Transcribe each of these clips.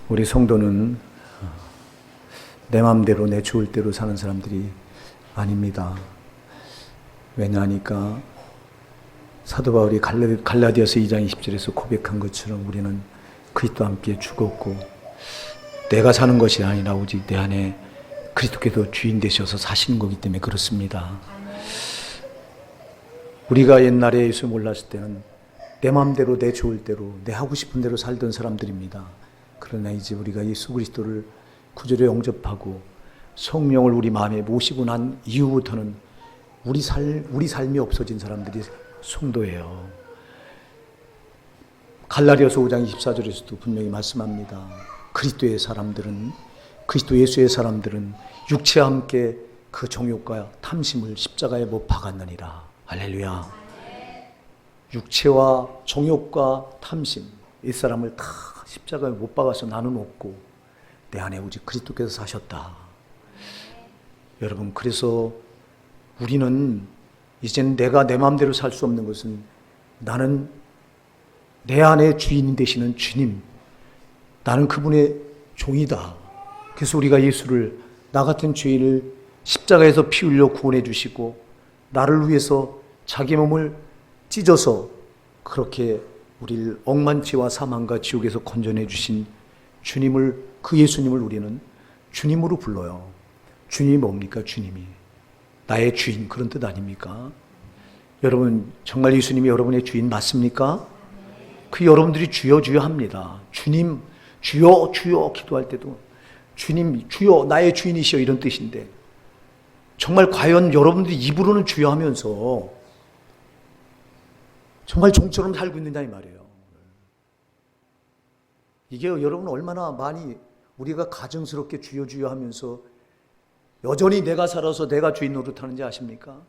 우리 성도는 내 마음대로 내 좋을 대로 사는 사람들이 아닙니다. 왜냐하니까 사도 바울이 갈라디아서 2장 20절에서 고백한 것처럼 우리는 그리스도와 함께 죽었고 내가 사는 것이 아니라 오직 내 안에 그리스도께서 주인 되셔서 사시는 거기 때문에 그렇습니다. 우리가 옛날에 예수 몰랐을 때는 내 마음대로 내 좋을 대로 내 하고 싶은 대로 살던 사람들입니다. 그러나 이제 우리가 예수 그리스도를 구주로 영접하고 성령을 우리 마음에 모시고 난 이후부터는 우리 삶이 없어진 사람들이 성도예요. 갈라디아서 5장 24절에서도 분명히 말씀합니다. 그리스도의 사람들은, 그리스도 예수의 사람들은 육체와 함께 그 정욕과 탐심을 십자가에 못 박았느니라. 할렐루야. 육체와 정욕과 탐심, 이 사람을 다 십자가에 못 박아서 나는 없고 내 안에 오직 그리스도께서 사셨다. 여러분, 그래서 우리는 이제는 내가 내 마음대로 살 수 없는 것은 나는 내 안에 주인 되시는 주님, 나는 그분의 종이다. 그래서 우리가 예수를, 나 같은 죄인을 십자가에서 피 흘려 구원해 주시고 나를 위해서 자기 몸을 찢어서 그렇게 우리를 억만치와 사망과 지옥에서 건져내 주신 주님을, 그 예수님을 우리는 주님으로 불러요. 주님이 뭡니까? 주님이 나의 주인, 그런 뜻 아닙니까? 여러분, 정말 예수님이 여러분의 주인 맞습니까? 그 여러분들이 주여 주여 합니다. 주님, 주여 주여 기도할 때도 주님, 주여 나의 주인이시여, 이런 뜻인데 정말 과연 여러분들이 입으로는 주여 하면서 정말 종처럼 살고 있느냐 이 말이에요. 이게 여러분 얼마나 많이 우리가 가증스럽게 주여 주여 하면서 여전히 내가 살아서 내가 주인 노릇하는지 아십니까?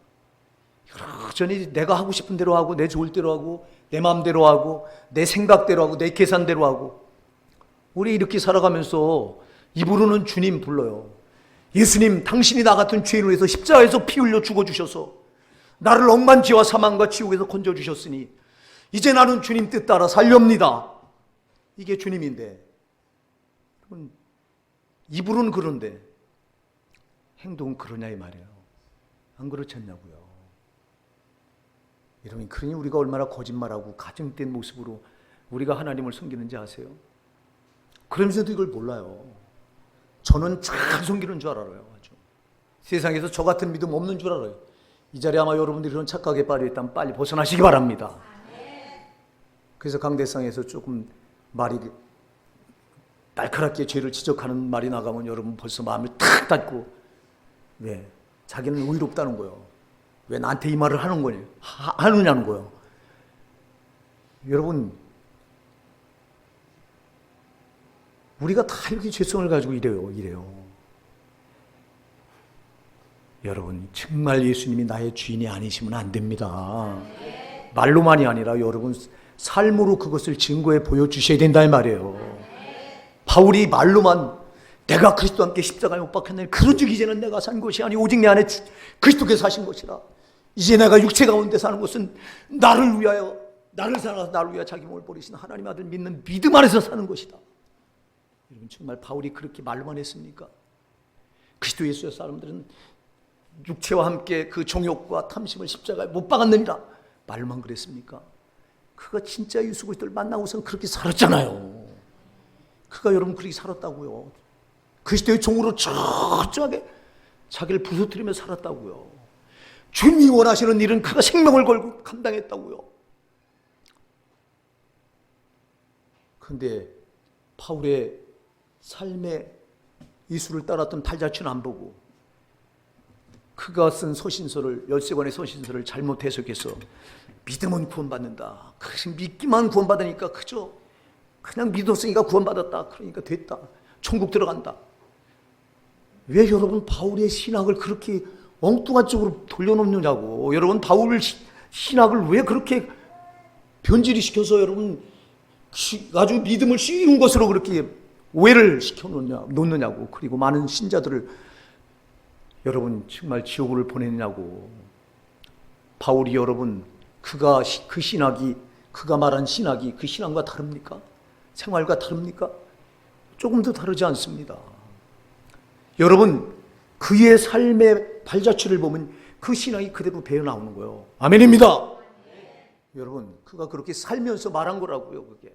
여전히 내가 하고 싶은 대로 하고 내 좋을 대로 하고 내 마음대로 하고 내 생각대로 하고 내 계산대로 하고 우리 이렇게 살아가면서 입으로는 주님 불러요. 예수님, 당신이 나 같은 죄인을 위해서 십자가에서 피 흘려 죽어주셔서 나를 억만지와 사망과 지옥에서 건져주셨으니 이제 나는 주님 뜻 따라 살렵니다. 이게 주님인데 입으로는 그런데 행동은 그러냐 이 말이에요. 안 그렇지 않냐고요. 여러분, 그러니 우리가 얼마나 거짓말하고 가증된 모습으로 우리가 하나님을 섬기는지 아세요? 그러면서도 이걸 몰라요. 저는 잘 섬기는 줄 알아요. 아주. 세상에서 저 같은 믿음 없는 줄 알아요. 이 자리에 아마 여러분들이 그런 착각에 빠져있다면 빨리 벗어나시기 바랍니다. 그래서 강대상에서 조금 말이 날카롭게 죄를 지적하는 말이 나가면 여러분 벌써 마음을 탁 닫고, 왜? 자기는 의롭다는 거예요. 왜 나한테 이 말을 하느냐는 거예요. 여러분, 우리가 다 이렇게 죄성을 가지고 이래요. 여러분, 정말 예수님이 나의 주인이 아니시면 안 됩니다. 말로만이 아니라 여러분 삶으로 그것을 증거해 보여주셔야 된다 이 말이에요. 바울이 말로만 내가 그리스도와 함께 십자가에 못 박혔나니 그런즉 이제는 내가 산 것이 아니 오직 내 안에 그리스도께서 사신 것이라. 이제 내가 육체 가운데 사는 것은 나를 위하여, 나를 사랑하서 나를 위하여 자기 몸을 버리신 하나님의 아들 믿는 믿음 안에서 사는 것이다. 여러분, 정말 바울이 그렇게 말로만 했습니까? 그리스도 예수의 사람들은 육체와 함께 그 정욕과 탐심을 십자가에 못 박았느니라. 말로만 그랬습니까? 그가 진짜 예수 그리스도를 만나고선 그렇게 살았잖아요. 그가 여러분 그렇게 살았다고요. 그리스도의 종으로 철저하게 자기를 부서뜨리며 살았다고요. 주님이 원하시는 일은 그가 생명을 걸고 감당했다고요. 그런데 바울의 삶의 예수를 따랐던 탈자취는 안 보고 그가 쓴 서신서를, 13권의 서신서를 잘못 해석해서 믿으면 구원받는다. 그것이 믿기만 구원받으니까 그저 그냥 믿었으니까 구원받았다. 그러니까 됐다. 천국 들어간다. 왜 여러분 바울의 신학을 그렇게 엉뚱한 쪽으로 돌려놓느냐고. 여러분 바울 신학을 왜 그렇게 변질이 시켜서 여러분 아주 믿음을 쉬운 것으로 그렇게 오해를 시켜놓느냐고. 그리고 많은 신자들을 여러분 정말 지옥을 보내느냐고. 바울이 여러분 그가 그 신학이, 그가 말한 신학이 그 신앙과 다릅니까? 생활과 다릅니까? 조금도 다르지 않습니다. 여러분, 그의 삶의 발자취를 보면 그 신앙이 그대로 배어 나오는 거예요. 아멘입니다. 여러분, 그가 그렇게 살면서 말한 거라고요. 그게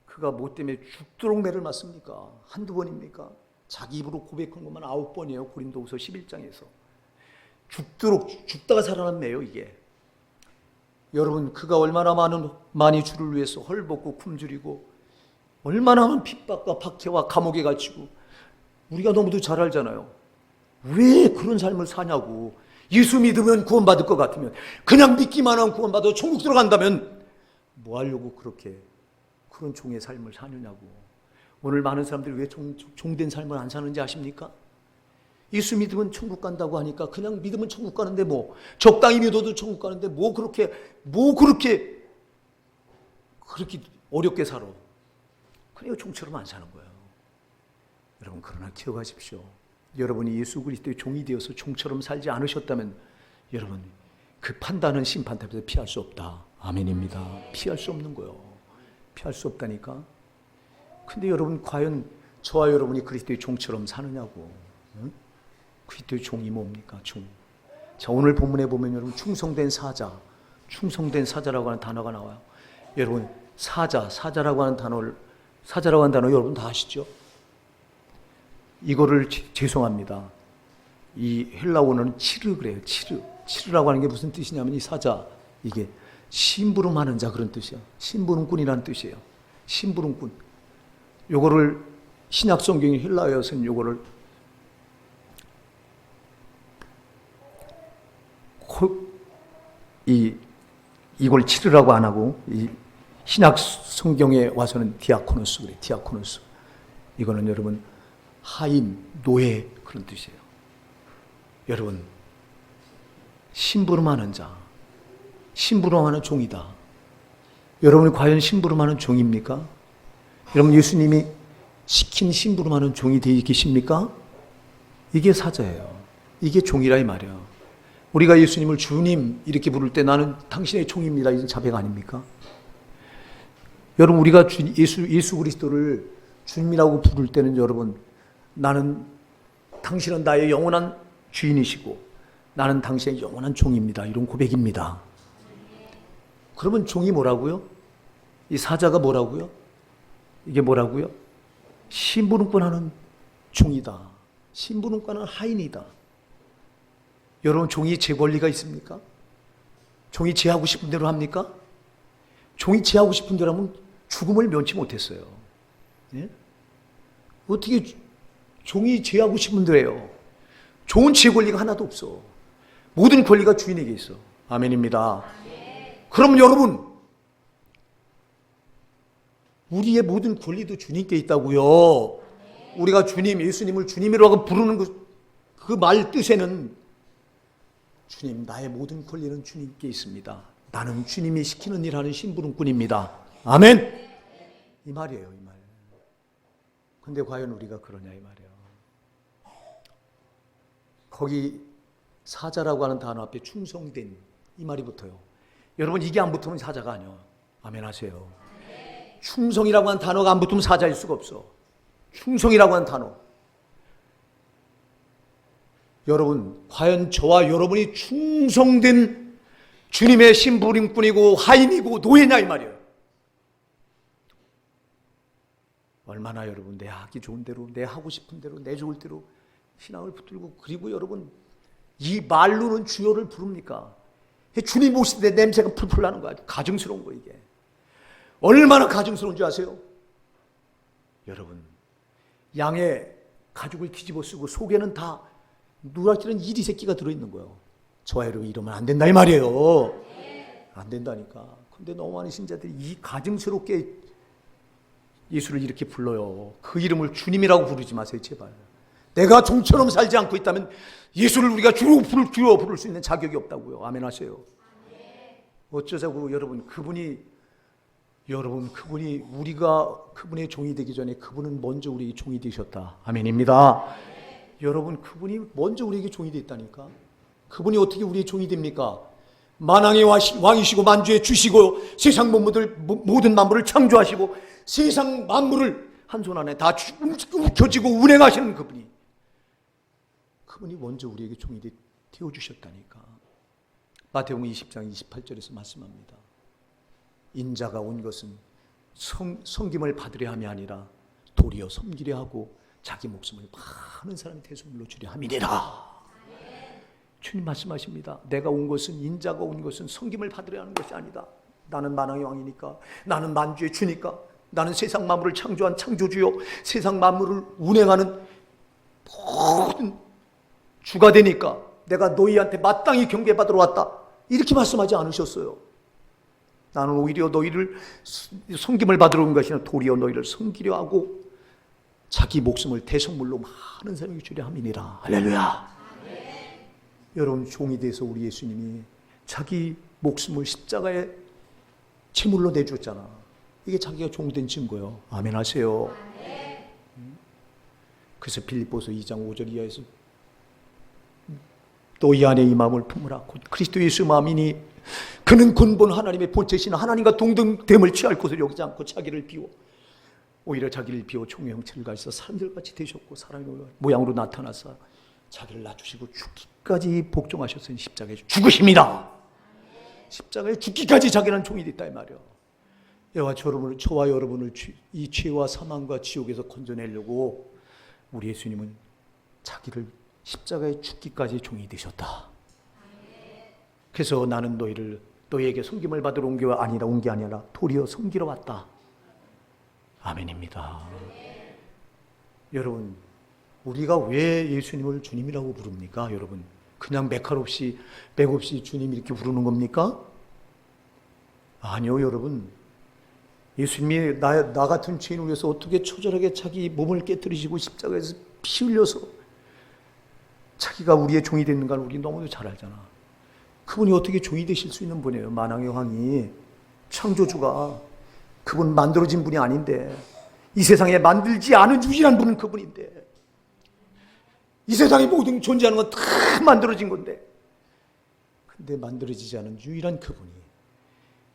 그가 뭐 때문에 죽도록 매를 맞습니까? 한두 번입니까? 자기 입으로 고백한 것만 9번이에요. 고린도후서 11장에서 죽다가 살아났네요. 이게 여러분, 그가 얼마나 많이 주를 위해서 헐벗고 굶주리고 얼마나 많은 핍박과 박해와 감옥에 갇히고, 우리가 너무도 잘 알잖아요. 왜 그런 삶을 사냐고. 예수 믿으면 구원받을 것 같으면, 그냥 믿기만 하면 구원받아 천국 들어간다면 뭐 하려고 그렇게 그런 종의 삶을 사느냐고. 오늘 많은 사람들이 왜 종된 삶을 안 사는지 아십니까? 예수 믿으면 천국 간다고 하니까 그냥 믿으면 천국 가는데 뭐, 적당히 믿어도 천국 가는데 뭐 그렇게 어렵게 살아. 그래요. 종처럼 안 사는 거예요. 여러분, 그러나 기억하십시오. 여러분이 예수 그리스도의 종이 되어서 종처럼 살지 않으셨다면 여러분, 그 판단은 심판대에서 피할 수 없다. 아멘입니다. 피할 수 없는 거예요. 피할 수 없다니까. 근데 여러분, 과연 저와 여러분이 그리스도의 종처럼 사느냐고. 응? 그리스도의 종이 뭡니까? 종. 자, 오늘 본문에 보면 여러분, 충성된 사자라고 하는 단어가 나와요. 여러분, 사자라고 하는 단어 여러분 다 아시죠? 이거를 죄송합니다. 이 헬라어는 치르 그래요. 치르라고 하는 게 무슨 뜻이냐면, 이 사자, 이게 심부름하는 자, 그런 뜻이에요. 심부름꾼이라는 뜻이에요. 심부름꾼. 요거를 신약 성경의 헬라어에서는 요거를 이걸 치르라고 안 하고, 이 신약 성경에 와서는 디아코노스 그래. 디아코노스. 이거는 여러분 하인, 노예, 그런 뜻이에요. 여러분, 심부름하는 자, 심부름하는 종이다. 여러분이 과연 심부름하는 종입니까? 여러분, 예수님이 시킨 심부름하는 종이 되어 계십니까? 이게 사자예요. 이게 종이라 이 말이에요. 우리가 예수님을 주님 이렇게 부를 때 나는 당신의 종입니다, 이건 자백 아닙니까? 여러분, 우리가 예수 그리스도를 주님이라고 부를 때는 여러분, 당신은 나의 영원한 주인이시고 나는 당신의 영원한 종입니다, 이런 고백입니다. 그러면 종이 뭐라고요? 이 사자가 뭐라고요? 이게 뭐라고요? 심부름꾼하는 종이다. 심부름꾼은 하인이다. 여러분, 종이 제 권리가 있습니까? 종이 제 하고 싶은 대로 합니까? 종이 제 하고 싶은 대로 하면 죽음을 면치 못했어요. 예? 어떻게 종이 제 하고 싶은 대로 해요? 종은 제 권리가 하나도 없어. 모든 권리가 주인에게 있어. 아멘입니다. 그럼 여러분, 우리의 모든 권리도 주님께 있다고요. 우리가 예수님을 주님이라고 부르는 그 말 뜻에는 주님, 나의 모든 권리는 주님께 있습니다. 나는 주님이 시키는 일 하는 심부름꾼입니다. 아멘. 이 말이에요, 이 말. 근데 과연 우리가 그러냐, 이 말이에요. 거기 사자라고 하는 단어 앞에 충성된 이 말이 붙어요. 여러분, 이게 안 붙으면 사자가 아니에요. 아멘 하세요. 충성이라고 하는 단어가 안 붙으면 사자일 수가 없어. 충성이라고 하는 단어. 여러분, 과연 저와 여러분이 충성된 주님의 심부름꾼이고 하인이고 노예냐, 이 말이에요. 얼마나 여러분 내 하기 좋은 대로, 내 하고 싶은 대로, 내 좋을 대로 신앙을 붙들고, 그리고 여러분 이 말로는 주여를 부릅니까? 주님 오실 때 냄새가 풀풀 나는 거야. 가증스러운 거, 이게. 얼마나 가증스러운 줄 아세요? 여러분, 양의 가죽을 뒤집어 쓰고 속에는 다 누락지는 이리 새끼가 들어있는 거예요. 저와 여러분 이러면 안 된다, 이 말이에요. 안 된다니까. 근데 너무 많은 신자들이 이 가증스럽게 예수를 이렇게 불러요. 그 이름을 주님이라고 부르지 마세요, 제발. 내가 종처럼 살지 않고 있다면 예수를 우리가 주로 부를 수 있는 자격이 없다고요. 아멘 하세요. 어쩌자고. 여러분, 우리가 그분의 종이 되기 전에 그분은 먼저 우리에게 종이 되셨다. 아멘입니다. 여러분, 그분이 먼저 우리에게 종이 됐다니까. 그분이 어떻게 우리의 종이 됩니까? 만왕의 왕이시고 만주의 주시고 세상 모든 만물을 창조하시고 세상 만물을 한 손 안에 다 움켜쥐고 운행하시는 그분이 먼저 우리에게 종이 되어주셨다니까. 마태복음 20장 28절에서 말씀합니다. 인자가 온 것은 섬김을 받으려 함이 아니라 도리어 섬기려 하고 자기 목숨을 많은 사람의 대속물로 주려 함이니라. 주님 말씀하십니다. 내가 온 것은, 인자가 온 것은 섬김을 받으려 하는 것이 아니다. 나는 만왕의 왕이니까, 나는 만주의 주니까, 나는 세상 만물을 창조한 창조주요, 세상 만물을 운행하는 모든 주가 되니까 내가 너희한테 마땅히 경배받으러 왔다. 이렇게 말씀하지 않으셨어요. 나는 오히려 너희를 섬김을 받으러 온 것이 아니라 도리어 너희를 섬기려 하고 자기 목숨을 대속물로 많은 사람에게 주려 함이니라. 할렐루야. 여러분, 종이 돼서 우리 예수님이 자기 목숨을 십자가에 제물로 내줬잖아. 이게 자기가 종된 증거예요. 아멘 하세요. 그래서 빌립보서 2장 5절 이하에서 너희 안에 이 마음을 품으라. 곧 그리스도 예수 마음이니 그는 근본 하나님의 본체시나 하나님과 동등됨을 취할 것을 여기지 않고 자기를 비워 오히려 자기를 비워 종의 형체를 가지사 사람들같이 되셨고 사람의 모양으로 나타나사 자기를 낮추시고 죽기까지 복종하셨으니 십자가에 죽으십니다. 십자가에 죽기까지 자기는 종이 됐다 이 말이야. 저와 여러분을 이 죄와 사망과 지옥에서 건져내려고 우리 예수님은 자기를 십자가에 죽기까지 종이 되셨다. 그래서 나는 너희에게 섬김을 받으러 온 게 아니라 도리어 섬기러 왔다. 아멘입니다. 여러분, 우리가 왜 예수님을 주님이라고 부릅니까? 여러분, 그냥 맥 없이 주님 이렇게 부르는 겁니까? 아니요, 여러분. 예수님이 나 같은 죄인을 위해서 어떻게 처절하게 자기 몸을 깨뜨리시고 십자가에서 피 흘려서 자기가 우리의 종이 됐는가를 우리 너무도 잘 알잖아. 그분이 어떻게 종이 되실 수 있는 분이에요? 만왕의 왕이, 창조주가, 그분 만들어진 분이 아닌데, 이 세상에 만들지 않은 유일한 분은 그분인데, 이 세상에 모든 존재하는 건 다 만들어진 건데, 근데 만들어지지 않은 유일한 그분이,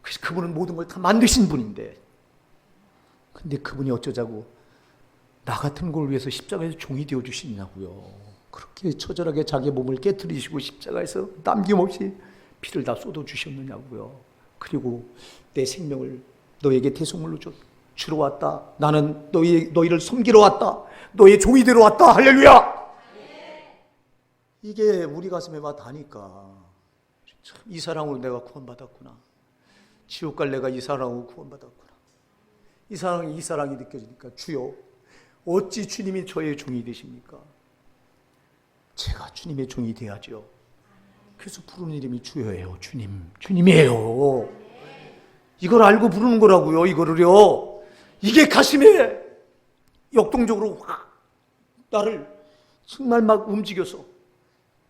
그래서 그분은 모든 걸 다 만드신 분인데, 근데 그분이 어쩌자고 나 같은 걸 위해서 십자가에서 종이 되어 주시냐고요. 그렇게 처절하게 자기 몸을 깨뜨리시고 십자가에서 남김없이 피를 다 쏟아 주셨느냐고요. 그리고 내 생명을 너에게 대속물로 주러 왔다. 나는 너희를 섬기러 왔다. 너의 종이 되러 왔다. 할렐루야. 이게 우리 가슴에 와 닿으니까 참, 이 사랑으로 내가 구원받았구나. 지옥 갈 내가 이 사랑으로 구원받았구나. 이 사랑이 느껴지니까 주여, 어찌 주님이 저의 종이 되십니까? 제가 주님의 종이 돼야죠. 그래서 부르는 이름이 주여예요. 주님이에요. 이걸 알고 부르는 거라고요. 이거를요. 이게 가슴에 역동적으로 확 나를 정말 막 움직여서,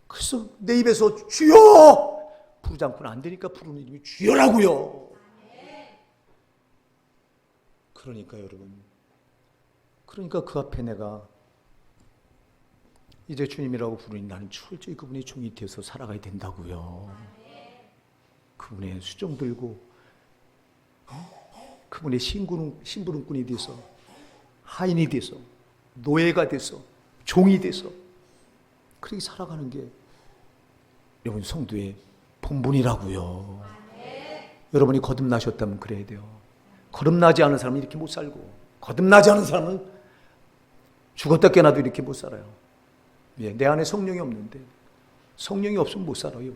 그래서 내 입에서 주여 부르지 않고는 안 되니까 부르는 이름이 주여라고요. 그러니까 여러분, 그러니까 그 앞에 내가 이제 주님이라고 부르니 나는 철저히 그분의 종이 되어서 살아가야 된다고요. 그분의 수종 들고 그분의 심부름꾼이 돼서, 하인이 돼서, 노예가 돼서, 종이 돼서 그렇게 살아가는 게 여러분 성도의 본분이라고요. 여러분이 거듭나셨다면 그래야 돼요. 거듭나지 않은 사람은 이렇게 못 살고, 거듭나지 않은 사람은 죽었다 깨어나도 이렇게 못 살아요. 내 안에 성령이 없는데, 성령이 없으면 못 살아요.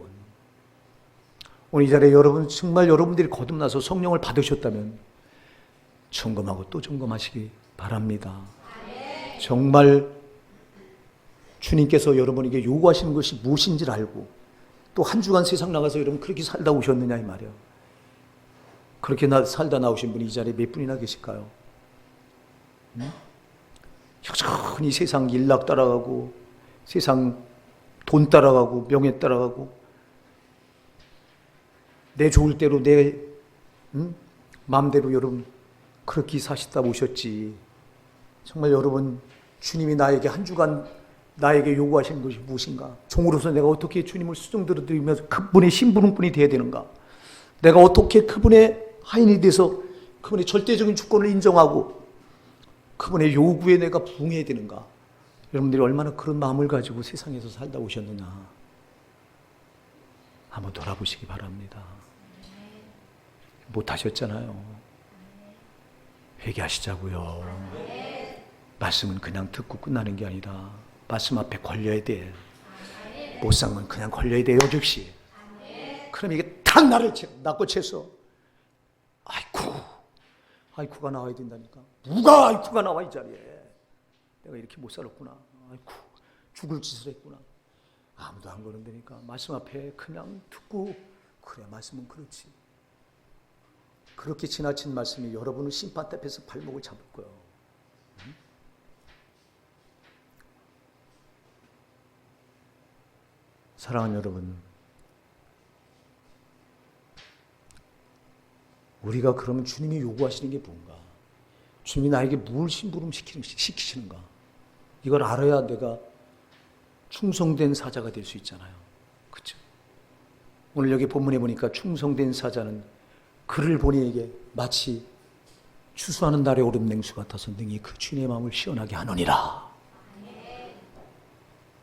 오늘 이 자리에 여러분, 정말 여러분들이 거듭나서 성령을 받으셨다면 점검하고 또 점검하시기 바랍니다. 정말 주님께서 여러분에게 요구하시는 것이 무엇인지를 알고 또 한 주간 세상 나가서 여러분 그렇게 살다 오셨느냐 이 말이에요. 그렇게 살다 나오신 분이 이 자리에 몇 분이나 계실까요? 여전히 세상 일락 따라가고, 세상 돈 따라가고, 명예 따라가고, 내 좋을 대로 내 마음대로 여러분 그렇게 사시다 오셨지. 정말 여러분, 주님이 나에게 한 주간 나에게 요구하시는 것이 무엇인가? 종으로서 내가 어떻게 주님을 수종들어 드리면서 그분의 심부름꾼이 되어야 되는가? 내가 어떻게 그분의 하인이 돼서 그분의 절대적인 주권을 인정하고 그분의 요구에 내가 부응해야 되는가? 여러분들이 얼마나 그런 마음을 가지고 세상에서 살다 오셨느냐 한번 돌아보시기 바랍니다. 못하셨잖아요. 회개하시자고요. 말씀은 그냥 듣고 끝나는 게 아니라 말씀 앞에 걸려야 돼. 못 살면 그냥 걸려야 돼요, 즉시. 그럼 이게 탁 나를 낚고 채서 아이쿠가 나와야 된다니까. 누가 아이쿠가 나와 이 자리에. 내가 이렇게 못 살았구나. 아이쿠 죽을 짓을 했구나. 아무도 안 그런다니까. 말씀 앞에 그냥 듣고 그래 말씀은 그렇지. 그렇게 지나친 말씀이 여러분을 심판대 앞에서 발목을 잡을 거예요. 사랑하는 여러분, 우리가 그러면 주님이 요구하시는 게 뭔가? 주님이 나에게 뭘 심부름 시키시는가? 이걸 알아야 내가 충성된 사자가 될 수 있잖아요. 그렇죠? 오늘 여기 본문에 보니까 충성된 사자는 그를 보니에게 마치 추수하는 날의 오름 냉수 같아서 능히 그 주님의 마음을 시원하게 하느니라.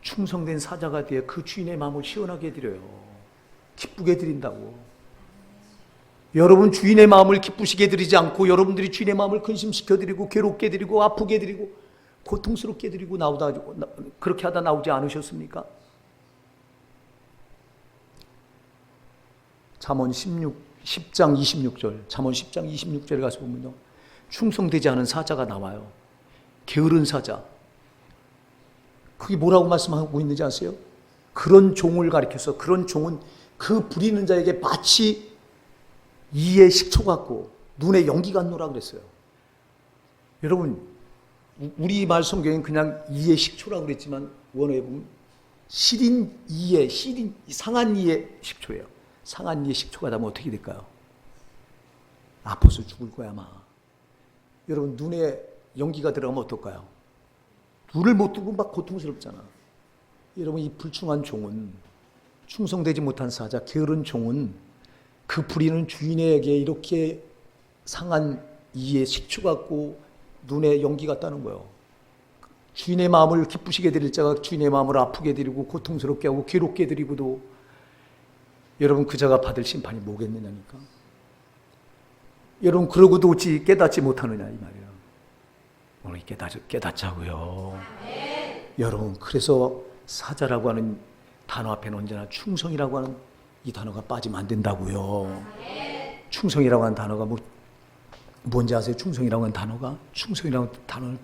충성된 사자가 되어 그 주인의 마음을 시원하게 해드려요. 기쁘게 해드린다고. 여러분 주인의 마음을 기쁘시게 해드리지 않고 여러분들이 주인의 마음을 근심시켜드리고 괴롭게 해드리고 아프게 해드리고 고통스럽게 해드리고 그렇게 하다 나오지 않으셨습니까? 잠언 10장 26절 잠언 10장 26절에 가서 보면요, 충성되지 않은 사자가 나와요. 게으른 사자. 그게 뭐라고 말씀하고 있는지 아세요? 그런 종을 가리켜서 그런 종은 그 부리는 자에게 마치 이의 식초 같고 눈에 연기 같노라 그랬어요. 여러분 우리 말 성경엔 그냥 이의 식초라고 그랬지만 원어에 보면 시린 상한 이의 식초예요. 상한 이의 식초가 나면 어떻게 될까요? 아파서 죽을 거야 아마. 여러분 눈에 연기가 들어가면 어떨까요? 눈을 못 뜨고 막 고통스럽잖아. 여러분 이 불충한 종은, 충성되지 못한 사자, 게으른 종은 그 부리는 주인에게 이렇게 상한 이의 식초 같고 눈에 연기 같다는 거예요. 주인의 마음을 기쁘시게 드릴 자가 주인의 마음을 아프게 드리고 고통스럽게 하고 괴롭게 드리고도 여러분 그 자가 받을 심판이 뭐겠느냐니까. 여러분 그러고도 어찌 깨닫지 못하느냐 이 말이에요. 오늘 깨닫자고요. 여러분 그래서 사자라고 하는 단어 앞에는 언제나 충성이라고 하는 이 단어가 빠지면 안 된다고요. 충성이라고 하는 단어가 뭔지 아세요? 충성이라고 하는 충성이라고 하는 단어는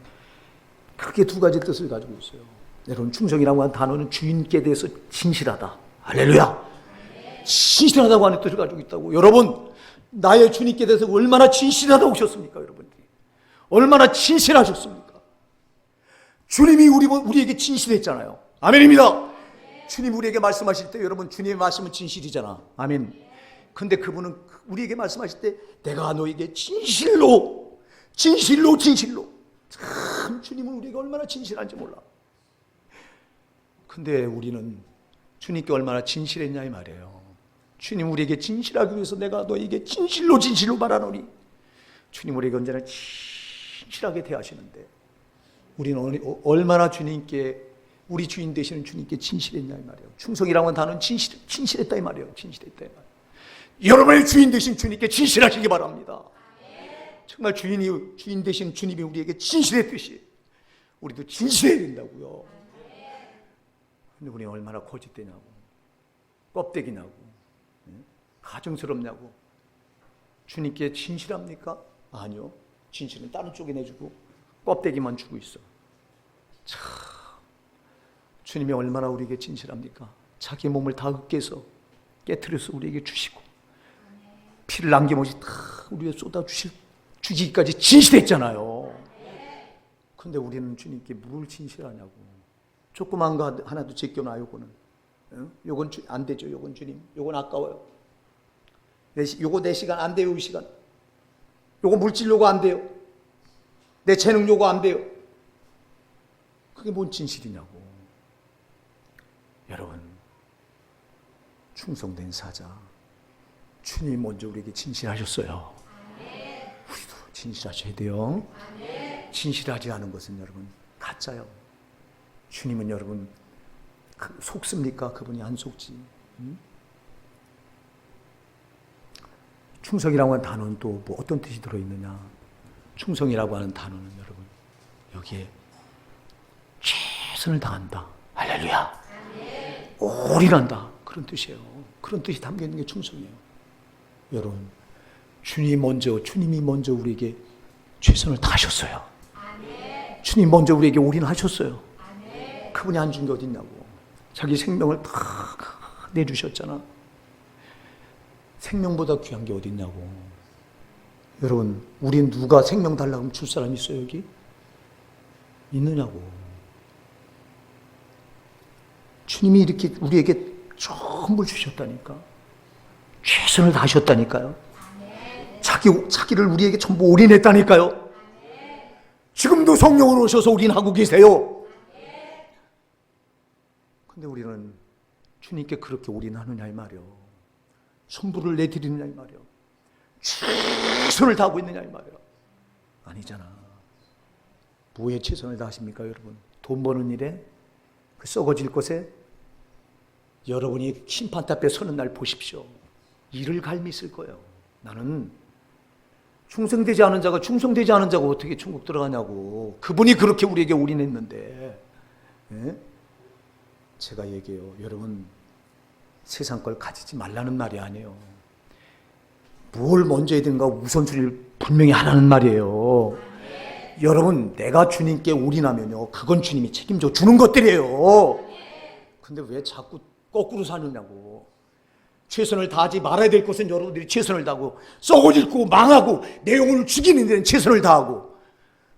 크게 두 가지 뜻을 가지고 있어요. 여러분 충성이라고 하는 단어는 주인께 대해서 진실하다. 할렐루야. 진실하다고 하는 뜻을 가지고 있다고. 여러분 나의 주님께 대해서 얼마나 진실하다고 오셨습니까? 여러분들이 얼마나 진실하셨습니까? 주님이 우리에게 진실했잖아요. 아멘입니다. 주님 우리에게 말씀하실 때 여러분 주님의 말씀은 진실이잖아. 아멘. 근데 그분은 우리에게 말씀하실 때 내가 너에게 진실로 참 주님은 우리에게 얼마나 진실한지 몰라. 근데 우리는 주님께 얼마나 진실했냐 이 말이에요. 주님 우리에게 진실하기 위해서 내가 너에게 진실로 말하노니 주님 우리에게 언제나 진실하게 대하시는데 우리는 얼마나 주님께 우리 주인 되시는 주님께 진실했냐 이 말이에요. 충성이라고 하는 단어는 진실했다 이 말이에요. 진실했다 이 말이에요. 여러분의 주인 되신 주님께 진실하시기 바랍니다. 정말 주인 되신 주님이 우리에게 진실했듯이 우리도 진실해야 된다고요. 근데 우리는 얼마나 거짓되냐고, 껍데기냐고, 가증스럽냐고. 주님께 진실합니까? 아니요. 진실은 다른 쪽에 내주고 껍데기만 주고 있어. 참, 주님이 얼마나 우리에게 진실합니까? 자기 몸을 다 으깨서 깨트려서 우리에게 주시고 피를 남김없이 다 우리에게 쏟아 주시기까지 진실했잖아요. 근데 우리는 주님께 뭘 진실하냐고. 조그만 거 하나도 제껴놔. 요건 안 되죠. 요건 주님, 요건 아까워요. 요거 내 시간 안 돼요. 이 시간 요거 물질 요거 안 돼요. 내 재능 요거 안 돼요. 그게 뭔 진실이냐고. 여러분 충성된 사자 주님 먼저 우리에게 진실하셨어요. 우리도 진실하셔야 돼요. 진실하지 않은 것은 여러분 가짜요. 주님은 여러분 속습니까? 그분이 안 속지. 충성이라고 하는 단어는 또 뭐 어떤 뜻이 들어있느냐. 충성이라고 하는 단어는 여러분 여기에 최선을 다한다. 할렐루야. 올인한다. 그런 뜻이에요. 그런 뜻이 담겨있는 게 충성이에요. 여러분 주님이 먼저 우리에게 최선을 다하셨어요. 주님 먼저 우리에게 올인하셨어요. 그분이 안 준 게 어딨냐고. 자기 생명을 다 내주셨잖아. 생명보다 귀한 게 어딨냐고. 여러분 우린 누가 생명 달라고 하면 줄 사람 있어요 여기? 있느냐고. 주님이 이렇게 우리에게 전부를 주셨다니까. 최선을 다하셨다니까요. 자기를 우리에게 전부 올인했다니까요. 지금도 성령으로 오셔서 올인하고 계세요. 근데 우리는 주님께 그렇게 올인하느냐 이 말이요. 전부를 내드리느냐 이 말이요. 최선을 다하고 있느냐 이 말이요. 아니잖아. 뭐에 최선을 다하십니까 여러분? 돈 버는 일에? 그 썩어질 것에? 여러분이 심판대 앞에 서는 날 보십시오. 이를 갈미 있을 거예요. 나는 충성되지 않은 자가 어떻게 천국 들어가냐고. 그분이 그렇게 우리에게 올인했는데. 예? 제가 얘기해요. 여러분 세상 걸 가지지 말라는 말이 아니에요. 뭘 먼저 해야 되는가 우선순위를 분명히 하라는 말이에요. 여러분 내가 주님께 올인하면요 그건 주님이 책임져 주는 것들이에요. 근데 왜 자꾸 거꾸로 사느냐고. 최선을 다하지 말아야 될 것은 여러분들이 최선을 다하고 썩어질고 망하고 내 영혼을 죽이는 데는 최선을 다하고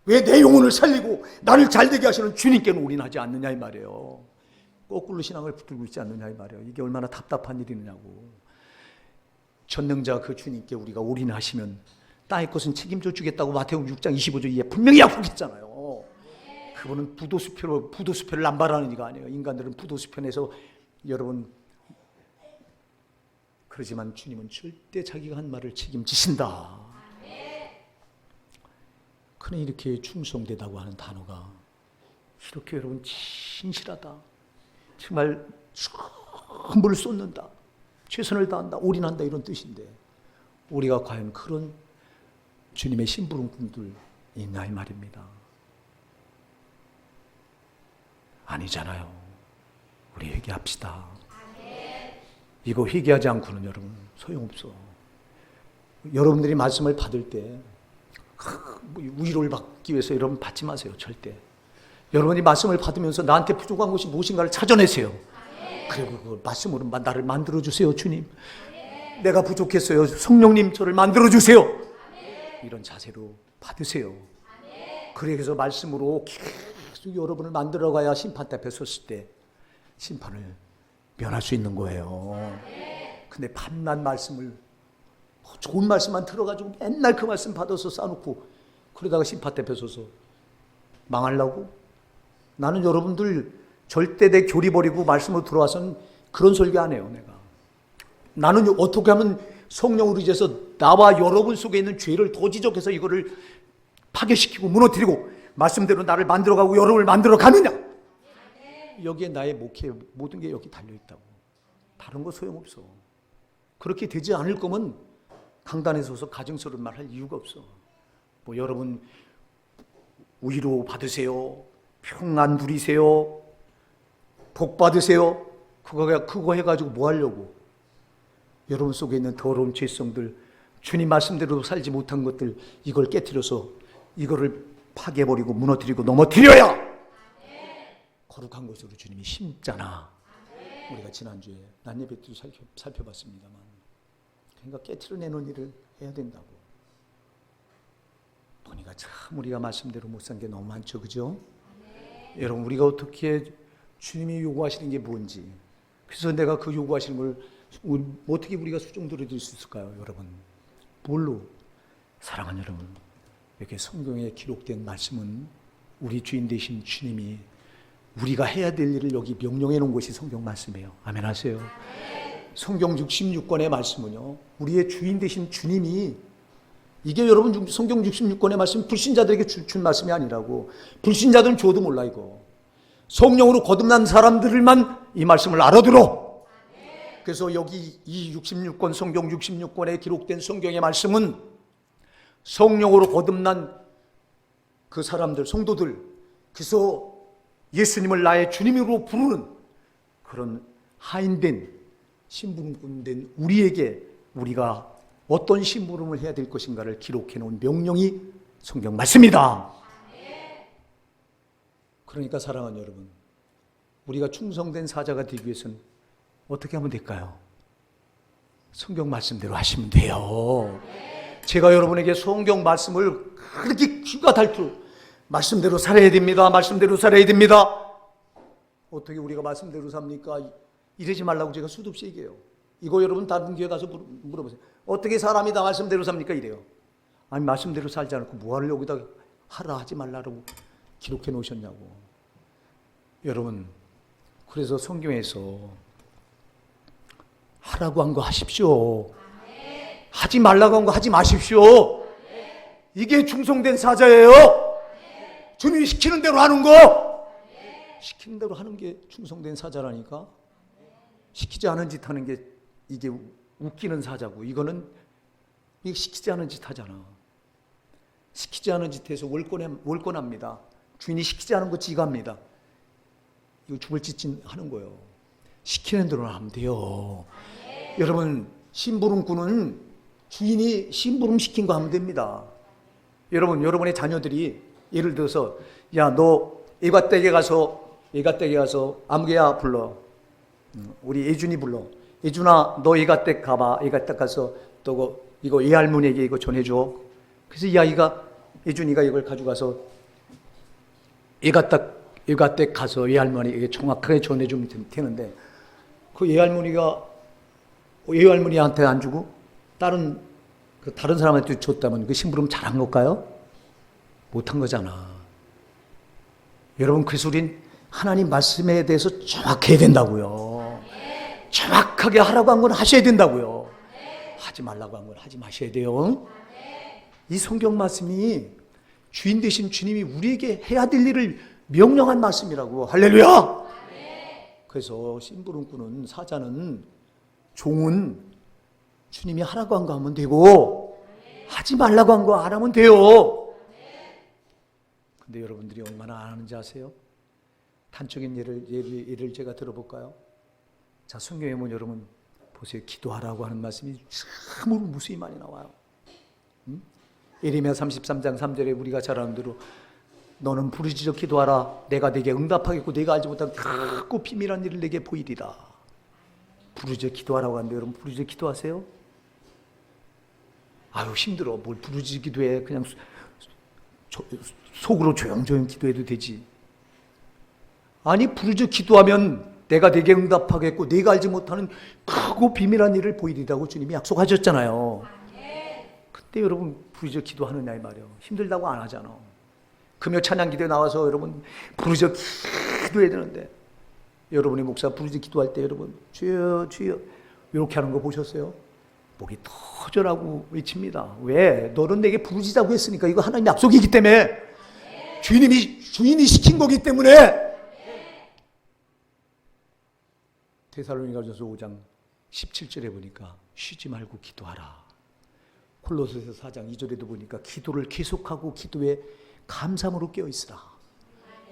왜 내 영혼을 살리고 나를 잘되게 하시는 주님께는 올인하지 않느냐 이 말이에요. 거꾸로 신앙을 붙들고 있지 않느냐 이 말이에요. 이게 얼마나 답답한 일이냐고. 전능자 그 주님께 우리가 올인하시면 땅의 것은 책임져 주겠다고 마태복음 6장 25절 2에 분명히 약속했잖아요. 그분은 부도수표를 남발하는 이가 아니에요. 인간들은 부도수표에서 여러분 그러지만 주님은 절대 자기가 한 말을 책임지신다. 그는 이렇게 충성되다고 하는 단어가 이렇게 여러분 진실하다. 정말 전부를 쏟는다. 최선을 다한다. 올인한다. 이런 뜻인데 우리가 과연 그런 주님의 심부름꾼들 있나 이 말입니다. 아니잖아요. 우리 회개합시다. 이거 회개하지 않고는 여러분 소용없어. 여러분들이 말씀을 받을 때 위로를 받기 위해서 여러분 받지 마세요. 절대. 여러분이 말씀을 받으면서 나한테 부족한 것이 무엇인가를 찾아내세요. 그리고 그 말씀으로 나를 만들어주세요. 주님 내가 부족했어요. 성령님 저를 만들어주세요. 이런 자세로 받으세요. 그래서 말씀으로 계속 여러분을 만들어가야 심판대 앞에 섰을 때 심판을 면할 수 있는 거예요. 근데 밤낮 말씀을 좋은 말씀만 들어가지고 맨날 그 말씀 받아서 쌓아놓고 그러다가 심판대 앞에 서서 망하려고? 나는 여러분들 절대 내 교리 버리고 말씀으로 들어와서는 그런 설교 안 해요. 나는 어떻게 하면 성령으로 인해서 나와 여러분 속에 있는 죄를 더 지적해서 이거를 파괴시키고 무너뜨리고 말씀대로 나를 만들어가고 여러분을 만들어가느냐. 여기에 나의 목회 모든 게 여기 달려있다고. 다른 거 소용없어. 그렇게 되지 않을 거면 강단에 서서 가증스러운 말 할 이유가 없어. 뭐 여러분 위로 받으세요. 평안 누리세요. 복 받으세요. 그거 해가지고 뭐 하려고. 여러분 속에 있는 더러운 죄성들, 주님 말씀대로 살지 못한 것들, 이걸 깨트려서 이거를 파괴해버리고 무너뜨리고 넘어뜨려야 거룩한 것으로 주님이 심잖아. 우리가 지난주에 난예배 때도 살펴봤습니다만, 그러니까 깨트려내는 일을 해야 된다고. 보니까 참 우리가 말씀대로 못 산 게 너무 많죠. 그죠? 여러분 우리가 어떻게 주님이 요구하시는 게 뭔지, 그래서 내가 그 요구하시는 걸 어떻게 우리가 수종들어 드릴 수 있을까요? 여러분 뭘로? 사랑하는 여러분, 이렇게 성경에 기록된 말씀은 우리 주인 되신 주님이 우리가 해야 될 일을 여기 명령해 놓은 것이 성경 말씀이에요. 아멘 하세요. 성경 66권의 말씀은요, 우리의 주인 되신 주님이 이게 여러분 성경 66권의 말씀 불신자들에게 준 말씀이 아니라고. 불신자들은 줘도 몰라 이거. 성령으로 거듭난 사람들만 이 말씀을 알아들어. 그래서 여기 이 66권 성경 66권에 기록된 성경의 말씀은 성령으로 거듭난 그 사람들, 성도들, 그래서 예수님을 나의 주님으로 부르는 그런 하인된 심부름꾼된 우리에게 우리가 어떤 심부름을 해야 될 것인가를 기록해 놓은 명령이 성경 말씀이다. 그러니까 사랑하는 여러분, 우리가 충성된 사자가 되기 위해서는 어떻게 하면 될까요? 성경 말씀대로 하시면 돼요. 제가 여러분에게 성경 말씀을 그렇게 귀가 닳도록 말씀대로 살아야 됩니다. 말씀대로 살아야 됩니다. 어떻게 우리가 말씀대로 삽니까? 이러지 말라고 제가 수도 없이 얘기해요. 이거 여러분 다른 교회 가서 물어보세요. 어떻게 사람이 다 말씀대로 삽니까? 이래요. 아니 말씀대로 살지 않고 뭐하러 여기다 하라 하지 말라고 기록해 놓으셨냐고. 여러분, 그래서 성경에서 하라고 한 거 하십시오. 하지 말라고 한 거 하지 마십시오. 이게 충성된 사자예요. 주님이 시키는 대로 하는 거. 시키는 대로 하는 게 충성된 사자라니까. 시키지 않은 짓 하는 게 이게 웃기는 사자고, 이거는 이게 시키지 않은 짓 하잖아. 시키지 않은 짓해서 월권합니다. 주인이 시키지 않은 거 지갑니다. 이거 죽을 짓 하는 거예요. 시키는 대로 하면 돼요. 여러분, 심부름꾼은 주인이 심부름 시킨 거 하면 됩니다. 여러분, 여러분의 자녀들이 예를 들어서 야, 너 애가댁에 가서 아무개야 불러. 우리 예준이 불러. 예준아, 너 애가댁 가봐. 애가댁 가서 또 이거 애할머니에게 이거 전해줘. 그래서 이 아이가, 예준이가 이걸 가져가서 애가댁 가서 애할머니에게 정확하게 전해주면 되는데, 그 애할머니한테 안 주고 다른 사람한테 줬다면 그 심부름 잘한 걸까요? 못한 거잖아. 여러분, 그래서 우린 하나님 말씀에 대해서 정확해야 된다고요. 정확하게 하라고 한 건 하셔야 된다고요. 하지 말라고 한 건 하지 마셔야 돼요. 이 성경 말씀이 주인 되신 주님이 우리에게 해야 될 일을 명령한 말씀이라고. 할렐루야. 그래서 심부름꾼은, 사자는, 종은 주님이 하라고 한 거 하면 되고 하지 말라고 한 거 안 하면 돼요. 근데 여러분들이 얼마나 안 하는지 아세요? 단적인 예를 제가 들어볼까요? 자, 성경에 보면 여러분 보세요. 기도하라고 하는 말씀이 참으로 무수히 많이 나와요. 예레미야 33장 3절에 우리가 잘 아는 대로 너는 부르짖어 기도하라. 내가 네게 응답하겠고 네가 알지 못한 크고 비밀한 일을 내게 보이리라. 부르짖어 기도하라고 하는데 여러분 부르짖어 기도하세요? 아유 힘들어. 뭘 부르짖어 기도해. 그냥 속으로 조용조용 기도해도 되지. 아니 부르짖어 기도하면 내가 네게 응답하겠고 네가 알지 못하는 크고 비밀한 일을 보이리라고 주님이 약속하셨잖아요. 근데 여러분 부르짖어 기도하느냐 이 말이에요. 힘들다고 안 하잖아. 금요 찬양 기도에 나와서 여러분 부르짖어 기도해야 되는데 여러분의 목사 부르짖어 기도할 때 여러분 주여 주여 이렇게 하는 거 보셨어요? 목이 터져라고 외칩니다. 왜? 너는 내게 부르짖자고 했으니까. 이거 하나님 약속이기 때문에 주인이 시킨 거기 때문에. 데살로니가전서 5장 17절에 보니까 쉬지 말고 기도하라. 콜로새서 4장 2절에도 보니까 기도를 계속하고 기도에 감사함으로 깨어있으라.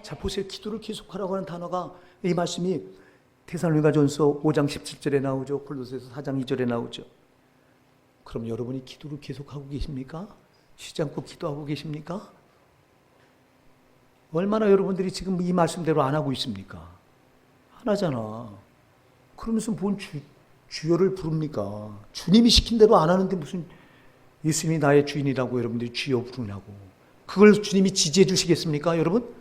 자 보세요. 기도를 계속하라고 하는 단어가 이 말씀이 데살로니가전서 5장 17절에 나오죠. 콜로새서 4장 2절에 나오죠. 그럼 여러분이 기도를 계속하고 계십니까? 쉬지 않고 기도하고 계십니까? 얼마나 여러분들이 지금 이 말씀대로 안 하고 있습니까? 안 하잖아. 그러면서 뭔 주여를 부릅니까? 주님이 시킨 대로 안 하는데 무슨 예수님이 나의 주인이라고 여러분들이 주여 부르냐고. 그걸 주님이 지지해 주시겠습니까, 여러분?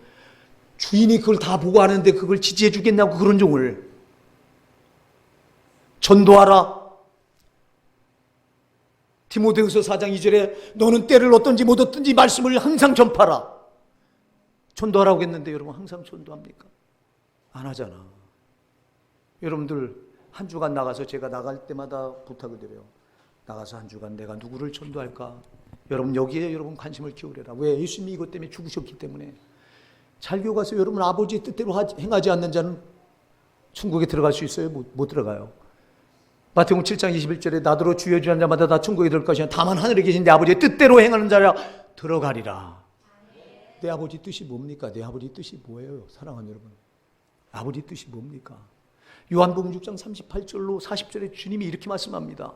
주인이 그걸 다 보고 하는데 그걸 지지해 주겠냐고. 그런 종을 전도하라. 디모데후서 4장 2절에 너는 때를 얻든지 못 얻든지 말씀을 항상 전파라. 전도하라고 했는데 여러분 항상 전도합니까? 안 하잖아. 여러분들 한 주간 나가서 제가 나갈 때마다 부탁을 드려요. 나가서 한 주간 내가 누구를 전도할까? 여러분 여기에 여러분 관심을 기울여라. 왜? 예수님이 이것 때문에 죽으셨기 때문에. 잘교 가서 여러분 아버지의 뜻대로 행하지 않는 자는 천국에 들어갈 수 있어요? 못 들어가요. 마태복음 7장 21절에 나더러 주여 주여 하는 자마다 다 천국에 들어갈 것이냐 다만 하늘에 계신 내 아버지의 뜻대로 행하는 자라 들어가리라. 내 아버지 뜻이 뭡니까? 내 아버지 뜻이 뭐예요? 사랑하는 여러분, 아버지 뜻이 뭡니까? 요한복음 6장 38절로 40절에 주님이 이렇게 말씀합니다.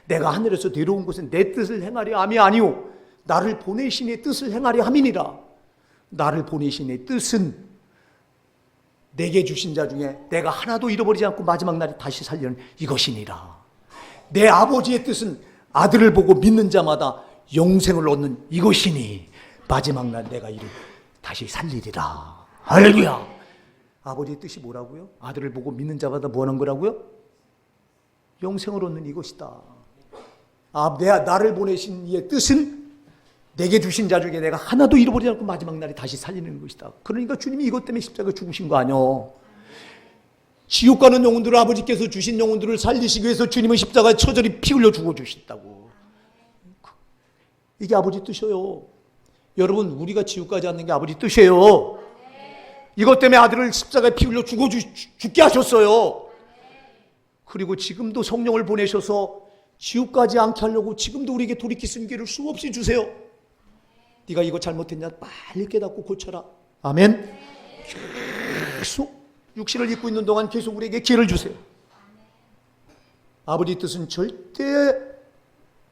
내가 하늘에서 내려온 것은 내 뜻을 행하려 함이 아니오 나를 보내신 이의 뜻을 행하려 함이니라. 나를 보내신 이의 뜻은 내게 주신 자 중에 내가 하나도 잃어버리지 않고 마지막 날에 다시 살리는 이것이니라. 내 아버지의 뜻은 아들을 보고 믿는 자마다 영생을 얻는 이것이니 마지막 날 내가 이를 다시 살리리라. 할렐루야. 아버지의 뜻이 뭐라고요? 아들을 보고 믿는 자마다 뭐 하는 거라고요? 영생을 얻는 이것이다. 나를 보내신 이의 뜻은 내게 주신 자 중에 내가 하나도 잃어버리지 않고 마지막 날에 다시 살리는 것이다. 그러니까 주님이 이것 때문에 십자가에 죽으신 거 아니요. 지옥 가는 영혼들을 아버지께서 주신 영혼들을 살리시기 위해서 주님은 십자가에 처절히 피 흘려 죽어주셨다고. 이게 아버지 뜻이에요. 여러분 우리가 지옥 가지 않는 게 아버지 뜻이에요. 이것 때문에 아들을 십자가에 피 흘려 죽게 하셨어요. 그리고 지금도 성령을 보내셔서 지옥 가지 않게 하려고 지금도 우리에게 돌이킬 수 있는 기회를 수없이 주세요. 네가 이거 잘못했냐 빨리 깨닫고 고쳐라. 아멘. 계속 육신을 입고 있는 동안 계속 우리에게 기회를 주세요. 아버지 뜻은 절대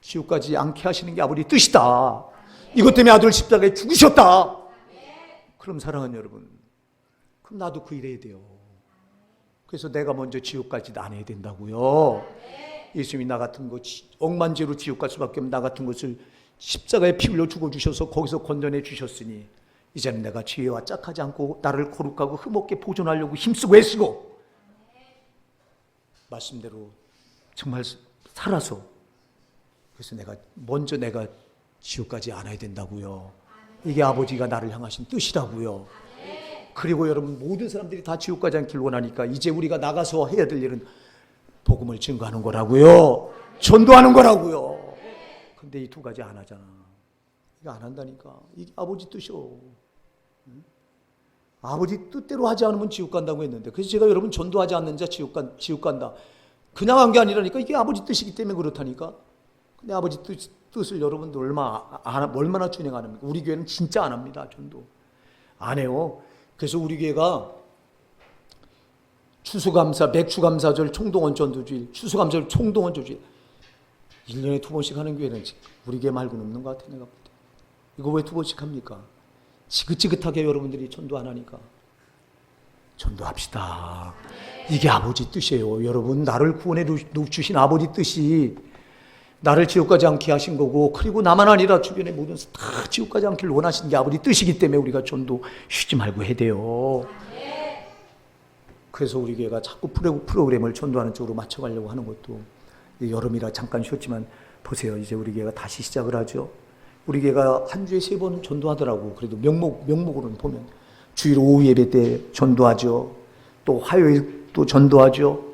지옥 가지 않게 하시는 게 아버지 뜻이다. 이것 때문에 아들 십자가에 죽으셨다. 그럼 사랑하는 여러분, 그럼 나도 그 일해야 돼요. 그래서 내가 먼저 지옥 가지 안 해야 된다고요. 예수님이 나 같은 거 억만죄로 지옥 갈 수밖에 없는 나 같은 것을 십자가에 피 흘려 죽어주셔서 거기서 건져내 주셨으니 이제는 내가 죄와 짝하지 않고 나를 거룩하고 흠없게 보존하려고 힘쓰고 애쓰고 말씀대로 정말 살아서 그래서 먼저 내가 지옥 가지 않아야 된다고요. 이게 아버지가 나를 향하신 뜻이라고요. 그리고 여러분 모든 사람들이 다 지옥 가지 않길 원하니까 이제 우리가 나가서 해야 될 일은 복음을 증거하는 거라고요. 전도하는 거라고요. 근데 이 두 가지 안 하잖아. 이거 안 한다니까. 이게 아버지 뜻이요. 아버지 뜻대로 하지 않으면 지옥 간다고 했는데 그래서 제가 여러분 전도하지 않는 자 지옥 간다. 그냥 한 게 아니라니까. 이게 아버지 뜻이기 때문에 그렇다니까. 근데 아버지 뜻을 여러분들 얼마나 준행하는 겁니까? 우리 교회는 진짜 안 합니다. 전도. 안 해요. 그래서 우리 교회가 추수감사, 맥추감사절, 총동원 전도주일, 추수감사절, 총동원 전도주일 1년에 2번씩 하는 교회는 우리 교회 말고는 없는 것 같아요. 내가 볼 때. 이거 왜 2번씩 합니까? 지긋지긋하게 여러분들이 전도 안 하니까. 전도합시다. 이게 아버지 뜻이에요. 여러분 나를 구원해 주신 아버지 뜻이 나를 지옥 가지 않게 하신 거고 그리고 나만 아니라 주변의 모든 다 지옥 가지 않기를 원하시는 게 아버지 뜻이기 때문에 우리가 전도 쉬지 말고 해야 돼요. 그래서 우리 교회가 자꾸 프로그램을 전도하는 쪽으로 맞춰가려고 하는 것도 여름이라 잠깐 쉬었지만 보세요. 이제 우리 교회가 다시 시작을 하죠. 우리 교회가 한 주에 3번은 전도하더라고. 그래도 명목으로는 보면 주일 오후 예배 때 전도하죠. 또 화요일 또 전도하죠.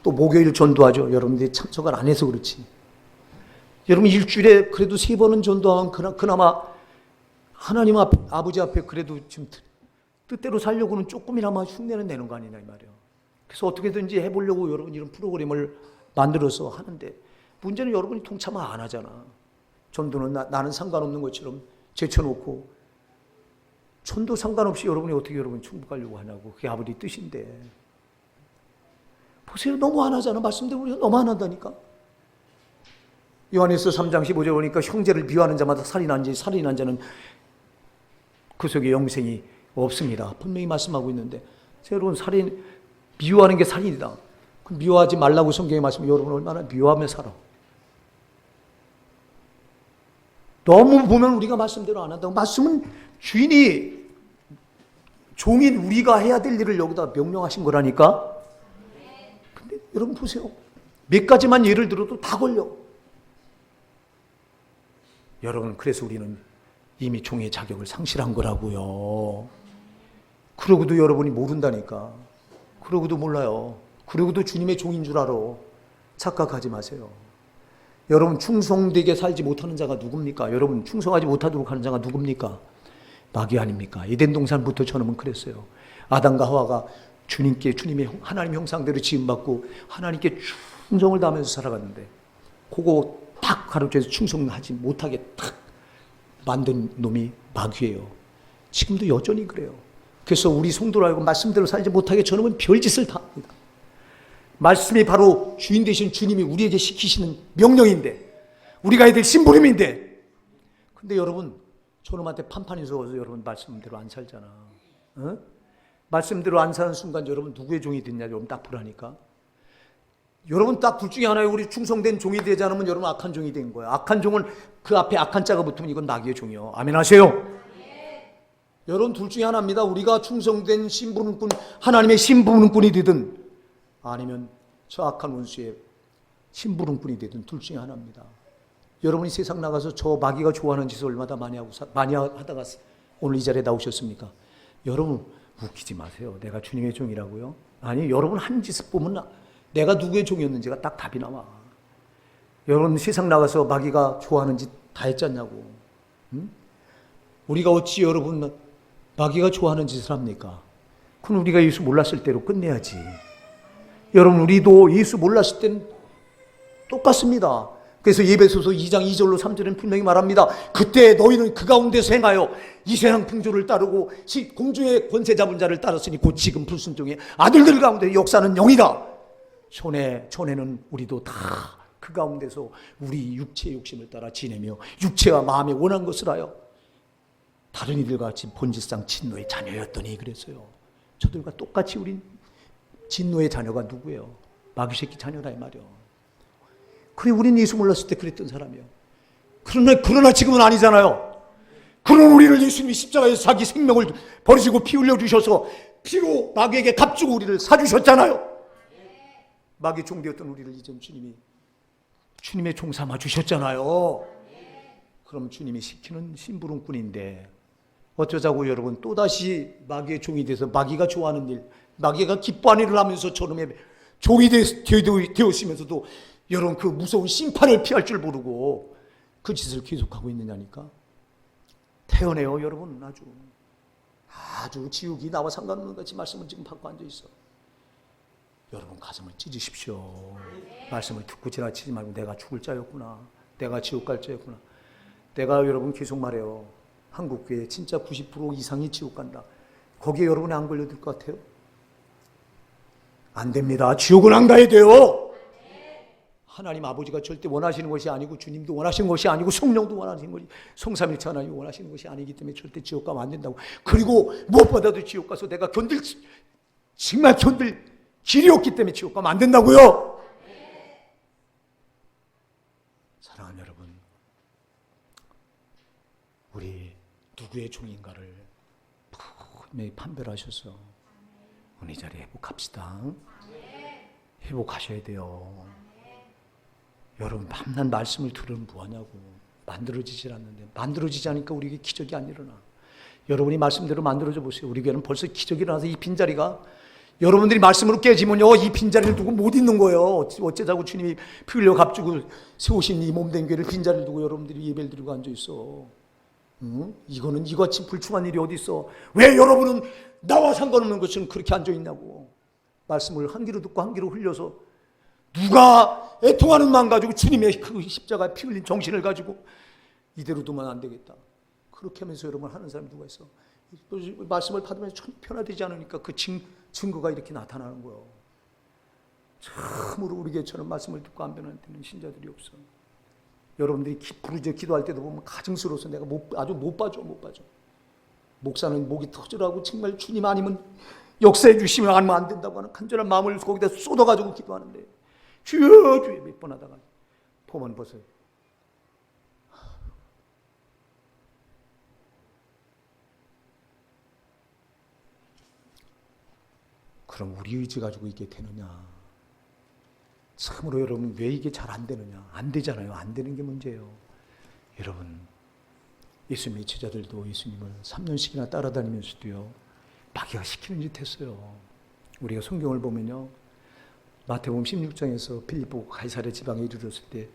또 목요일 전도하죠. 여러분들이 참석을 안 해서 그렇지. 여러분 일주일에 그래도 3번은 전도하면 그나마 하나님 앞에 아버지 앞에 그래도 지금 뜻대로 살려고는 조금이나마 흉내는 내는 거 아니냐 이 말이에요. 그래서 어떻게든지 해보려고 여러분 이런 프로그램을 만들어서 하는데 문제는 여러분이 동참을 안 하잖아. 전도는 나는 상관없는 것처럼 제쳐놓고 전도 상관없이 여러분이 어떻게 여러분 충복하려고 하냐고. 그게 아버지 뜻인데 보세요. 너무 안 하잖아. 말씀대로 우리가 너무 안 한다니까. 요한일서 3장 15절 보니까 형제를 미워하는 자마다 살인한 자는 그 속에 영생이 없습니다. 분명히 말씀하고 있는데 여러분 미워하는 게 살인이다. 그럼 미워하지 말라고 성경에 말씀하면 여러분 얼마나 미워하며 살아. 너무 보면 우리가 말씀대로 안 한다고. 말씀은 종인 우리가 해야 될 일을 여기다 명령하신 거라니까. 근데 여러분 보세요. 몇 가지만 예를 들어도 다 걸려. 여러분 그래서 우리는 이미 종의 자격을 상실한 거라고요. 그러고도 여러분이 모른다니까. 그러고도 몰라요. 그러고도 주님의 종인 줄 알아. 착각하지 마세요. 여러분 충성되게 살지 못하는 자가 누굽니까? 여러분 충성하지 못하도록 하는 자가 누굽니까? 마귀 아닙니까? 에덴 동산부터 저놈은 그랬어요. 아담과 하와가 주님의 하나님 형상대로 지음받고 하나님께 충성을 다하면서 살아갔는데 그거 딱 가로채서 충성하지 못하게 딱 만든 놈이 마귀예요. 지금도 여전히 그래요. 그래서 우리 성도라고 말씀대로 살지 못하게 저놈은 별짓을 다 합니다. 말씀이 바로 주인 되신 주님이 우리에게 시키시는 명령인데, 우리가 해야 될 심부름인데, 근데 여러분 저놈한테 판판이 서워서 여러분 말씀대로 안 살잖아. 어? 말씀대로 안 사는 순간 여러분 누구의 종이 됐냐? 여러분 딱 보라니까. 여러분 딱 둘 중에 하나에 우리 충성된 종이 되지 않으면 여러분 악한 종이 된 거예요. 악한 종은 그 앞에 악한 자가 붙으면 이건 마귀의 종이요. 아멘 하세요. 여러분 둘 중에 하나입니다. 우리가 충성된 심부름꾼, 하나님의 심부름꾼이 되든 아니면 저 악한 원수의 심부름꾼이 되든 둘 중에 하나입니다. 여러분이 세상 나가서 저 마귀가 좋아하는 짓을 얼마나 많이 하다가 오늘 이 자리에 나오셨습니까? 여러분 웃기지 마세요. 내가 주님의 종이라고요? 아니, 여러분 한 짓을 보면 내가 누구의 종이었는지가 딱 답이 나와. 여러분 세상 나가서 마귀가 좋아하는 짓 다 했잖냐고. 응? 우리가 어찌 여러분 마귀가 좋아하는 짓을 합니까? 그건 우리가 예수 몰랐을 때로 끝내야지. 여러분 우리도 예수 몰랐을 땐 똑같습니다. 그래서 예배소서 2장 2절로 3절은 분명히 말합니다. 그때 너희는 그 가운데서 행하여 이 세상 풍조를 따르고 공주의 권세 잡은 자를 따랐으니 곧 지금 불순종의 아들들 가운데 역사는 영이다. 전에는 우리도 다 그 가운데서 우리 육체의 욕심을 따라 지내며 육체와 마음에 원한 것을 하여 다른 이들과 같이 본질상 진노의 자녀였더니 그랬어요. 저들과 똑같이 우린 진노의 자녀가 누구예요? 마귀 새끼 자녀라 이 말이요. 그래, 우린 예수 몰랐을 때 그랬던 사람이에요. 그러나 지금은 아니잖아요. 그런 우리를 예수님이 십자가에서 자기 생명을 버리시고 피 흘려 주셔서 피로 마귀에게 값주고 우리를 사주셨잖아요. 마귀 종되었던 우리를 이제 주님의 종 삼아 주셨잖아요. 그럼 주님이 시키는 심부름꾼인데 어쩌자고 여러분 또다시 마귀의 종이 돼서 마귀가 좋아하는 일, 마귀가 기뻐하는 일을 하면서 저놈의 종이 되었으면서도 여러분 그 무서운 심판을 피할 줄 모르고 그 짓을 계속하고 있느냐니까. 태연해요 여러분. 아주 지옥이 나와 상관없는 같이 말씀을 지금 받고 앉아있어. 여러분 가슴을 찢으십시오. 말씀을 듣고 지나치지 말고 내가 죽을 자였구나, 내가 지옥 갈 자였구나. 내가 여러분 계속 말해요. 한국교회 진짜 90% 이상이 지옥 간다. 거기에 여러분이 안 걸려들 것 같아요? 안 됩니다. 지옥은 안 가야 돼요. 하나님 아버지가 절대 원하시는 것이 아니고 주님도 원하시는 것이 아니고 성령도 원하시는 것이 성삼일체 하나님이 원하시는 것이 아니기 때문에 절대 지옥 가면 안 된다고. 그리고 무엇보다도 지옥 가서 내가 정말 견딜 길이 없기 때문에 지옥 가면 안 된다고요. 사랑하는 여러분, 우리 누구의 종인가를 분명히 판별하셔서 오늘 이 자리에 회복합시다. 회복하셔야 돼요. 여러분 밤낮 말씀을 들으면 뭐하냐고. 만들어지질 않는데, 만들어지지 않으니까 우리에게 기적이 안 일어나. 여러분이 말씀대로 만들어져 보세요. 우리 교회는 벌써 기적이 일어나서 이 빈자리가 여러분들이 말씀으로 깨지면요 이 빈자리를 두고 못 있는 거예요. 어째자고 주님이 피 흘려 값주고 세우신 이 몸된 교회를 빈자리를 두고 여러분들이 예배를 드리고 앉아있어. 이거는 이같이 불충한 일이 어디 있어. 왜 여러분은 나와 상관없는 것처럼 그렇게 앉아있냐고. 말씀을 한 귀로 듣고 한 귀로 흘려서 누가 애통하는 마음 가지고 주님의 그 십자가에 피 흘린 정신을 가지고 이대로 두면 안 되겠다. 그렇게 하면서 여러분 하는 사람이 누가 있어. 말씀을 받으면서 전혀 변화되지 않으니까 그 증거가 이렇게 나타나는 거예요. 참으로 우리 교회처럼 말씀을 듣고 안 변화되는 신자들이 없어. 여러분들이 부르짖어 기도할 때도 보면 가증스러워서 내가 아주 못 봐줘. 목사는 목이 터지라고 정말 주님 아니면 역사해 주시면 아니면 안 된다고 하는 간절한 마음을 거기다 쏟아가지고 기도하는데 주여 몇 번 하다가 보면 보세요. 그럼 우리 의지 가지고 이게 되느냐. 참으로 여러분 왜 이게 잘 안 되느냐. 안 되잖아요. 안 되는 게 문제예요. 여러분 예수님의 제자들도 예수님을 3년씩이나 따라다니면서도요 마귀가 시키는 짓 했어요. 우리가 성경을 보면요 마태복음 16장에서 빌립보 가이사랴 지방에 이르렀을 때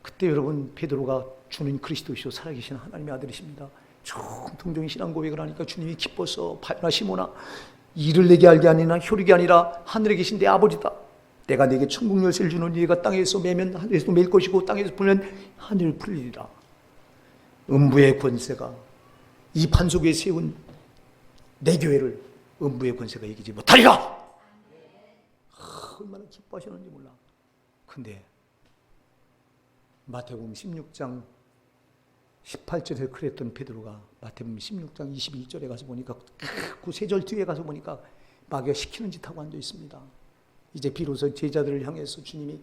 그때 여러분 베드로가 주는 그리스도시요 살아계신 하나님의 아들이십니다. 정통적인 신앙 고백을 하니까 주님이 기뻐서 바요나 시몬아 이를 내게 알게 아니나 혈육이 아니라 하늘에 계신 내 아버지다. 내가 내게 천국 열쇠를 주노니 네가 땅에서 매면 하늘에서 맬 것이고 땅에서 풀면 하늘을 풀리리라. 음부의 권세가 이 판소기에 세운 내 교회를 음부의 권세가 이기지 못하리라. 얼마나 기뻐하셨는지 몰라. 근데 마태복음 16장 18절에 그랬던 베드로가 마태복음 16장 21절에 가서 보니까 그 세 절 뒤에 가서 보니까 마귀가 시키는 짓 하고 앉아 있습니다. 이제 비로소 제자들을 향해서 주님이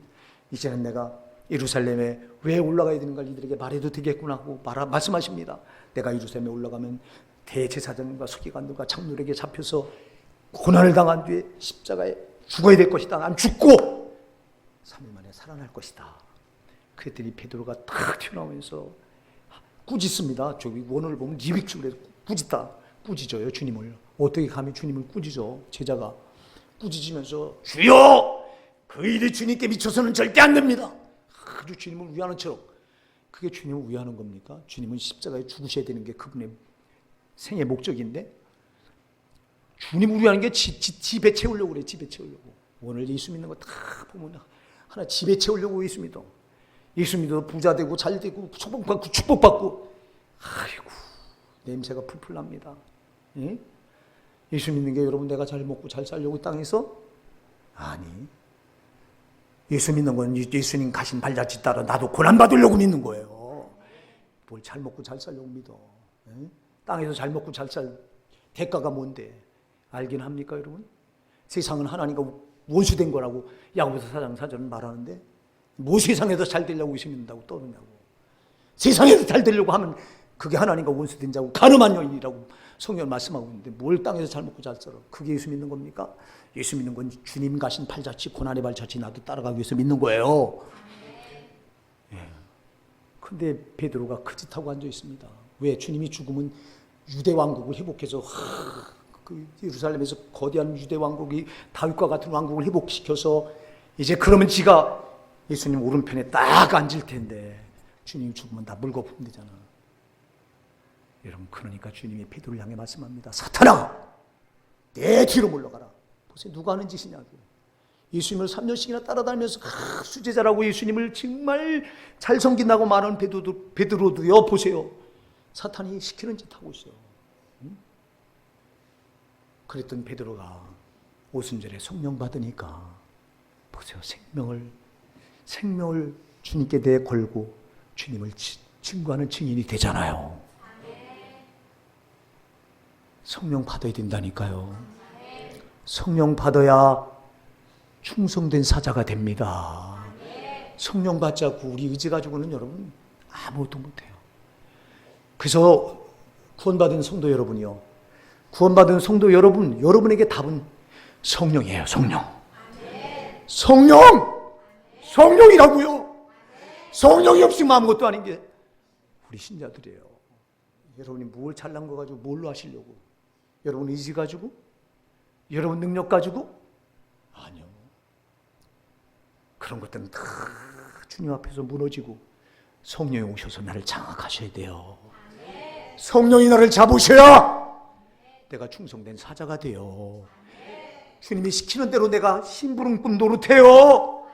이제는 내가 예루살렘에 왜 올라가야 되는가 이들에게 말해도 되겠구나 하고 말씀하십니다. 내가 예루살렘에 올라가면 대제사장과 서기관들과 장로에게 잡혀서 고난을 당한 뒤에 십자가에 죽어야 될 것이다. 난 죽고 3일 만에 살아날 것이다. 그랬더니 베드로가 탁 튀어나오면서 꾸짖습니다. 저기 원어를 보면 리빅줄에 꾸짖다. 꾸짖어요 주님을. 어떻게 감히 주님을 꾸짖어. 제자가 꾸짖으면서 주여 그 일이 주님께 미쳐서는 절대 안 됩니다. 아주 주님을 위하는 처럼. 그게 주님을 위하는 겁니까? 주님은 십자가에 죽으셔야 되는 게 그분의 생의 목적인데 주님을 위하는 게 집에 채우려고 그래. 집에 채우려고. 오늘 예수 믿는 거 다 보면 하나 집에 채우려고 예수 믿어. 예수 믿어 부자 되고 잘 되고 축복받고 축복받고. 아이고 냄새가 풀풀 납니다. 예? 예수 믿는 게 여러분 내가 잘 먹고 잘 살려고 땅에서? 아니. 예수 믿는 건 예수님 가신 발자취 따라 나도 고난받으려고 믿는 거예요. 뭘 잘 먹고 잘 살려고 믿어. 예? 땅에서 잘 먹고 잘 살 대가가 뭔데? 알긴 합니까 여러분? 세상은 하나님과 원수된 거라고 야고보서 4장 4절은 말하는데 뭐 세상에서 잘 되려고 예수 믿는다고 떠느냐고. 세상에서 잘 되려고 하면 그게 하나님과 원수된 자고 가늠한 여인이라고 성경은 말씀하고 있는데 뭘 땅에서 잘 먹고 잘 살아. 그게 예수 믿는 겁니까? 예수 믿는 건 주님 가신 발자취 고난의 발자취 나도 따라가기 위해서 믿는 거예요. 예. 근데 베드로가 그 짓하고 앉아 있습니다. 왜? 주님이 죽으면 유대 왕국을 회복해서 그 예루살렘에서 거대한 유대 왕국이 다윗과 같은 왕국을 회복시켜서 이제 그러면 지가 예수님 오른편에 딱 앉을 텐데 주님이 죽으면 다 물거품 되잖아. 여러분 그러니까 주님이 베드로를 향해 말씀합니다. 사탄아 내 뒤로 물러가라. 보세요 누가 하는 짓이냐고. 예수님을 3년씩이나 따라다니면서 수제자라고 예수님을 정말 잘 섬긴다고 말하는 베드로도요 보세요. 사탄이 시키는 짓 하고 있어요. 그랬던 베드로가 오순절에 성령 받으니까 보세요. 생명을 주님께 내걸고 주님을 증거하는 증인이 되잖아요. 성령 받아야 된다니까요. 성령 받아야 충성된 사자가 됩니다. 성령 받지 않고 우리 의지 가지고는 여러분 아무것도 못해요. 그래서 구원받은 성도 여러분이요. 구원받은 성도 여러분, 여러분에게 답은 성령이에요. 성령. 성령이라고요. 성령이 없으면 아무것도 아닌 게 우리 신자들이에요. 여러분이 뭘 잘난 거 가지고 뭘로 하시려고? 여러분 의지 가지고? 여러분 능력 가지고? 아니요. 그런 것들은 다 주님 앞에서 무너지고 성령이 오셔서 나를 장악하셔야 돼요. 성령이 나를 잡으셔야 내가 충성된 사자가 돼요. 주님이 시키는 대로 내가 심부름꾼 노릇해요.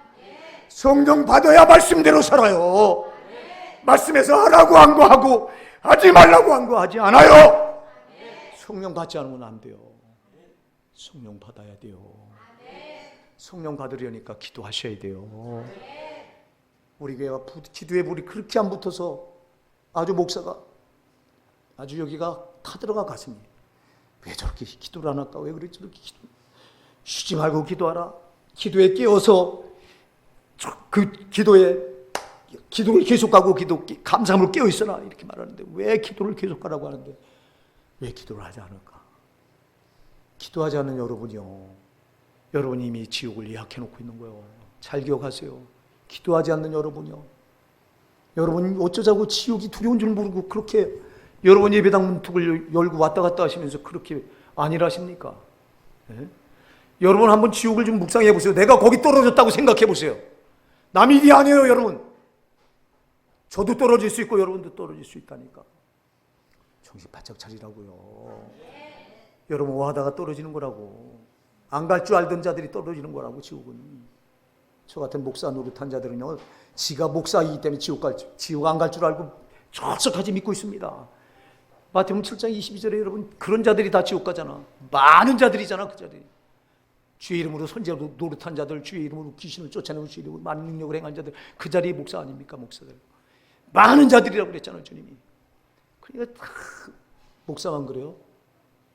성령 받아야 말씀대로 살아요. 말씀에서 하라고 한 거 하고 하지 말라고 한 거 하지 않아요. 성령 받지 않으면 안 돼요. 성령 받아야 돼요. 성령 받으려니까 기도하셔야 돼요. 우리 교회가 기도에 불이 그렇게 안 붙어서 아주 목사가 아주 여기가 타들어가 가슴이 왜 저렇게 기도를 안 할까? 왜 그래 저렇게 쉬지 말고 기도하라. 기도에 깨어서 그 기도를 계속하고 감사함으로 깨어 있어라 이렇게 말하는데 왜 기도를 계속하라고 하는데 왜 기도를 하지 않을까? 기도하지 않는 여러분이요. 여러분이 이미 지옥을 예약해 놓고 있는 거예요. 잘 기억하세요. 기도하지 않는 여러분이요. 여러분 어쩌자고 지옥이 두려운 줄 모르고 그렇게 여러분 예배당 문턱을 열고 왔다 갔다 하시면서 그렇게 안일하십니까? 네? 여러분 한번 지옥을 좀 묵상해 보세요. 내가 거기 떨어졌다고 생각해 보세요. 남이 일이 아니에요 여러분. 저도 떨어질 수 있고 여러분도 떨어질 수 있다니까. 정신 바짝 차리라고요. 여러분 오하다가 떨어지는 거라고. 안 갈 줄 알던 자들이 떨어지는 거라고. 지옥은. 저 같은 목사 노릇한 자들은요, 지가 목사이기 때문에 지옥 안 갈 줄 알고 척척하지 믿고 있습니다. 마태복음 7장 22절에 여러분 그런 자들이 다 지옥 가잖아. 많은 자들이잖아. 그 자들이 주의 이름으로 선지자 노릇한 자들, 주의 이름으로 귀신을 쫓아내고 주의 이름으로 많은 능력을 행한 자들, 그 자리에 목사 아닙니까? 목사들 많은 자들이라고 그랬잖아요, 주님이. 그러니까 다 목사만 그래요?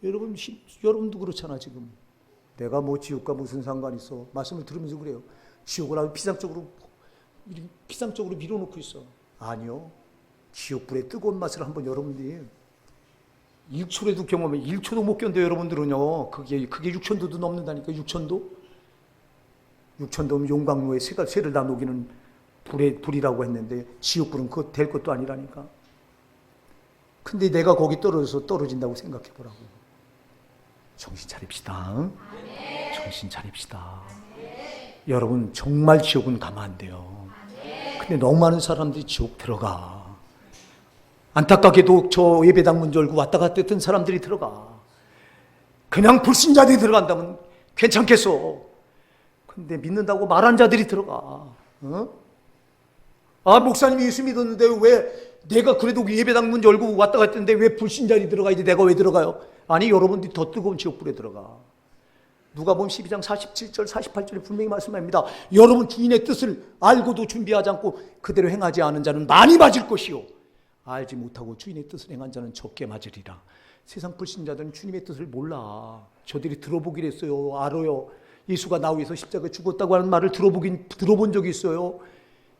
여러분도 그렇잖아. 지금 내가 뭐 지옥과 무슨 상관 있어? 말씀을 들으면서 그래요. 지옥을 아주 피상적으로 밀어놓고 있어. 아니요. 지옥불의 뜨거운 맛을 한번 여러분들이 1초라도 경험해. 1초도 못 견뎌요, 여러분들은요. 그게 6천도도 넘는다니까. 6천도? 6천도면 용광로에 쇠를 다 녹이는 불이라고 했는데 지옥불은 그거 될 것도 아니라니까. 근데 내가 거기 떨어진다고 생각해 보라고. 정신 차립시다. 정신 차립시다. 여러분 정말 지옥은 가면 안 돼요. 근데 너무 많은 사람들이 지옥 들어가. 안타깝게도 저 예배당 문 열고 왔다 갔다 했던 사람들이 들어가. 그냥 불신자들이 들어간다면 괜찮겠어. 근데 믿는다고 말한 자들이 들어가. 아, 목사님이 예수 믿었는데 왜 내가 그래도 예배당 문 열고 왔다 갔다 했는데 왜 불신자들이 들어가야지 내가 왜 들어가요? 아니, 여러분들이 더 뜨거운 지옥불에 들어가. 누가복음 12장 47절 48절에 분명히 말씀합니다. 여러분 주인의 뜻을 알고도 준비하지 않고 그대로 행하지 않은 자는 많이 맞을 것이요, 알지 못하고 주인의 뜻을 행한 자는 적게 맞으리라. 세상 불신자들은 주님의 뜻을 몰라. 저들이 들어보긴 했어요. 알아요. 예수가 나 위해서 십자가에 죽었다고 하는 말을 들어본 적이 있어요.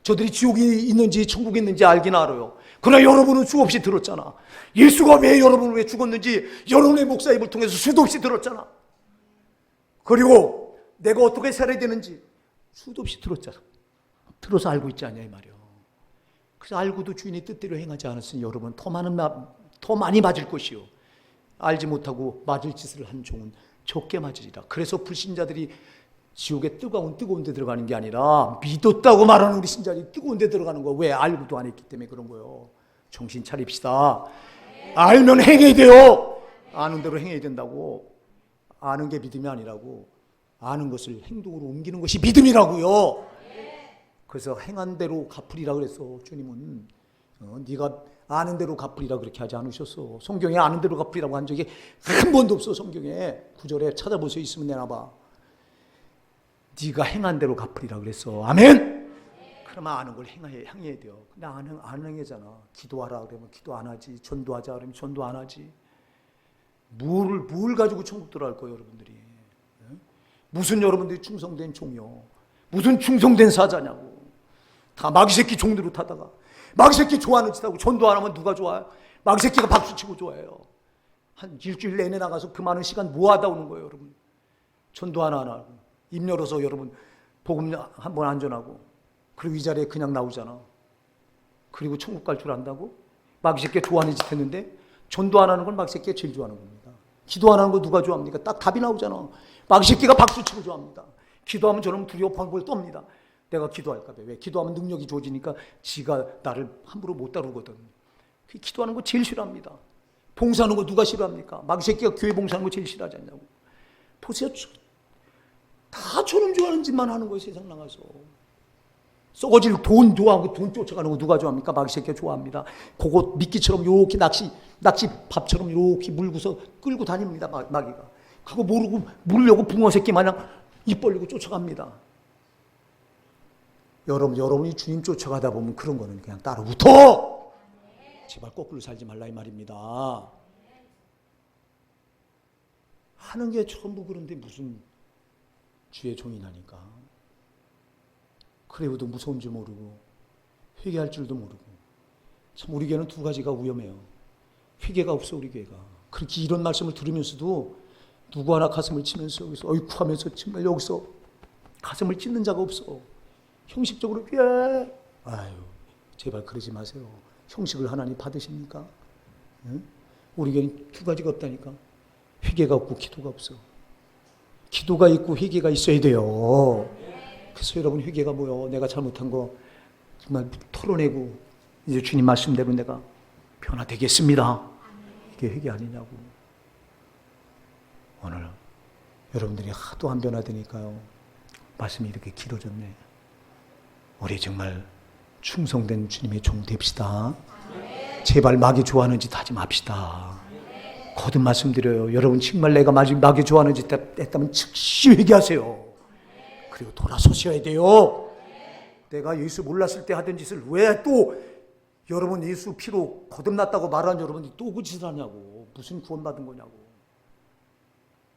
저들이 지옥이 있는지 천국이 있는지 알긴 알아요. 그러나 여러분은 수없이 들었잖아. 예수가 왜 여러분을 왜 죽었는지 여러분의 목사 입을 통해서 수도 없이 들었잖아. 그리고 내가 어떻게 살아야 되는지 수도 없이 들었잖아. 들어서 알고 있지 않냐 이 말이요. 그래서 알고도 주인의 뜻대로 행하지 않았으니 여러분 더 많이 맞을 것이요, 알지 못하고 맞을 짓을 한 종은 적게 맞으리라. 그래서 불신자들이 지옥에 뜨거운 데 들어가는 게 아니라 믿었다고 말하는 우리 신자들이 뜨거운 데 들어가는 거. 왜? 알고도 안 했기 때문에 그런 거예요. 정신 차립시다. 알면 행해야 돼요. 아는 대로 행해야 된다고. 아는 게 믿음이 아니라고. 아는 것을 행동으로 옮기는 것이 믿음이라고요. 그래서 행한 대로 갚으리라 그랬어. 주님은 네가 아는 대로 갚으리라 그렇게 하지 않으셨어. 성경에 아는 대로 갚으리라고 한 적이 한 번도 없어. 성경에 구절에 찾아보세요. 있으면 내놔봐. 네가 행한 대로 갚으리라 그랬어. 아멘. 그러면 아는 걸 행해야 돼요. 근데 안 행하잖아. 기도하라 그러면 기도 안 하지. 전도하자 그러면 전도 안 하지. 뭘 가지고 천국 들어갈 거예요, 여러분들이? 무슨 여러분들이 충성된 종이요? 무슨 충성된 사자냐고. 다 마귀새끼 종들로 타다가 마귀새끼 좋아하는 짓 하고 전도 안 하면 누가 좋아요? 마귀새끼가 박수치고 좋아해요. 한 일주일 내내 나가서 그 많은 시간 뭐 하다 오는 거예요, 여러분? 전도 하나 안 하고 입 열어서 여러분 복음 한번 안전하고 그리고 이 자리에 그냥 나오잖아. 그리고 천국 갈 줄 안다고? 마귀새끼가 좋아하는 짓 했는데 전도 안 하는 건 마귀새끼가 제일 좋아하는 겁니다. 기도 안 하는 거 누가 좋아합니까? 딱 답이 나오잖아. 마귀새끼가 박수치고 좋아합니다. 기도하면 저는 두려워 펑펑 떱니다. 내가 기도할까 봐. 왜? 기도하면 능력이 좋아지니까 지가 나를 함부로 못 다루거든. 기도하는 거 제일 싫어합니다. 봉사하는 거 누가 싫어합니까? 마귀새끼가 교회 봉사하는 거 제일 싫어하지 않냐고. 보세요. 다 저놈 좋아하는 짓만 하는 거예요, 세상 나가서. 썩어질 돈 좋아하고 돈 쫓아가는 거 누가 좋아합니까? 마귀새끼가 좋아합니다. 그거 미끼처럼 요렇게 낚시 밥처럼 요렇게 물고서 끌고 다닙니다, 마귀가. 그거 모르고 물려고 붕어 새끼 마냥 입 벌리고 쫓아갑니다. 여러분이 주님 쫓아가다 보면 그런 거는 그냥 따로 붙어. 제발 거꾸로 살지 말라 이 말입니다. 하는 게 전부 그런데 무슨 주의 종이 나니까. 그래도 무서운 줄 모르고 회개할 줄도 모르고. 참 우리 교회는 두 가지가 위험해요. 회개가 없어, 우리 교회가. 그렇게 이런 말씀을 들으면서도 누구 하나 가슴을 치면서 여기서 어이쿠 하면서 정말 여기서 가슴을 찢는 자가 없어. 형식적으로 아유, 제발 그러지 마세요. 형식을 하나님 받으십니까? 응? 우리 교회는 두 가지가 없다니까. 회개가 없고 기도가 없어. 기도가 있고 회개가 있어야 돼요. 그래서 여러분 회개가 뭐요? 내가 잘못한 거 정말 털어내고 이제 주님 말씀대로 내가 변화되겠습니다. 이게 회개 아니냐고. 오늘 여러분들이 하도 안 변화되니까요, 말씀이 이렇게 길어졌네. 우리 정말 충성된 주님의 종 됩시다. 제발 마귀 좋아하는 짓 하지 맙시다. 거듭 말씀드려요. 여러분 정말 내가 마귀 좋아하는 짓 했다면 즉시 회개하세요. 그리고 돌아서셔야 돼요. 내가 예수 몰랐을 때 하던 짓을 왜 또 여러분 예수 피로 거듭났다고 말하는 여러분이 또 그 짓을 하냐고. 무슨 구원받은 거냐고.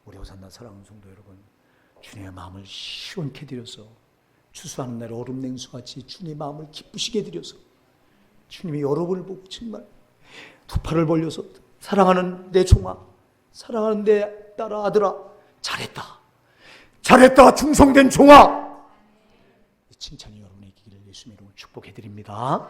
우리 호산나 사랑하는 성도 여러분, 주님의 마음을 시원케 드려서 추수하는 날 얼음 냉수같이 주님의 마음을 기쁘시게 드려서 주님이 여러분을 보고 정말 두 팔을 벌려서 사랑하는 내 종아, 사랑하는 내 딸아, 아들아, 잘했다, 잘했다, 충성된 종아, 이 칭찬이 여러분의 있기를 예수님으로 축복해 드립니다.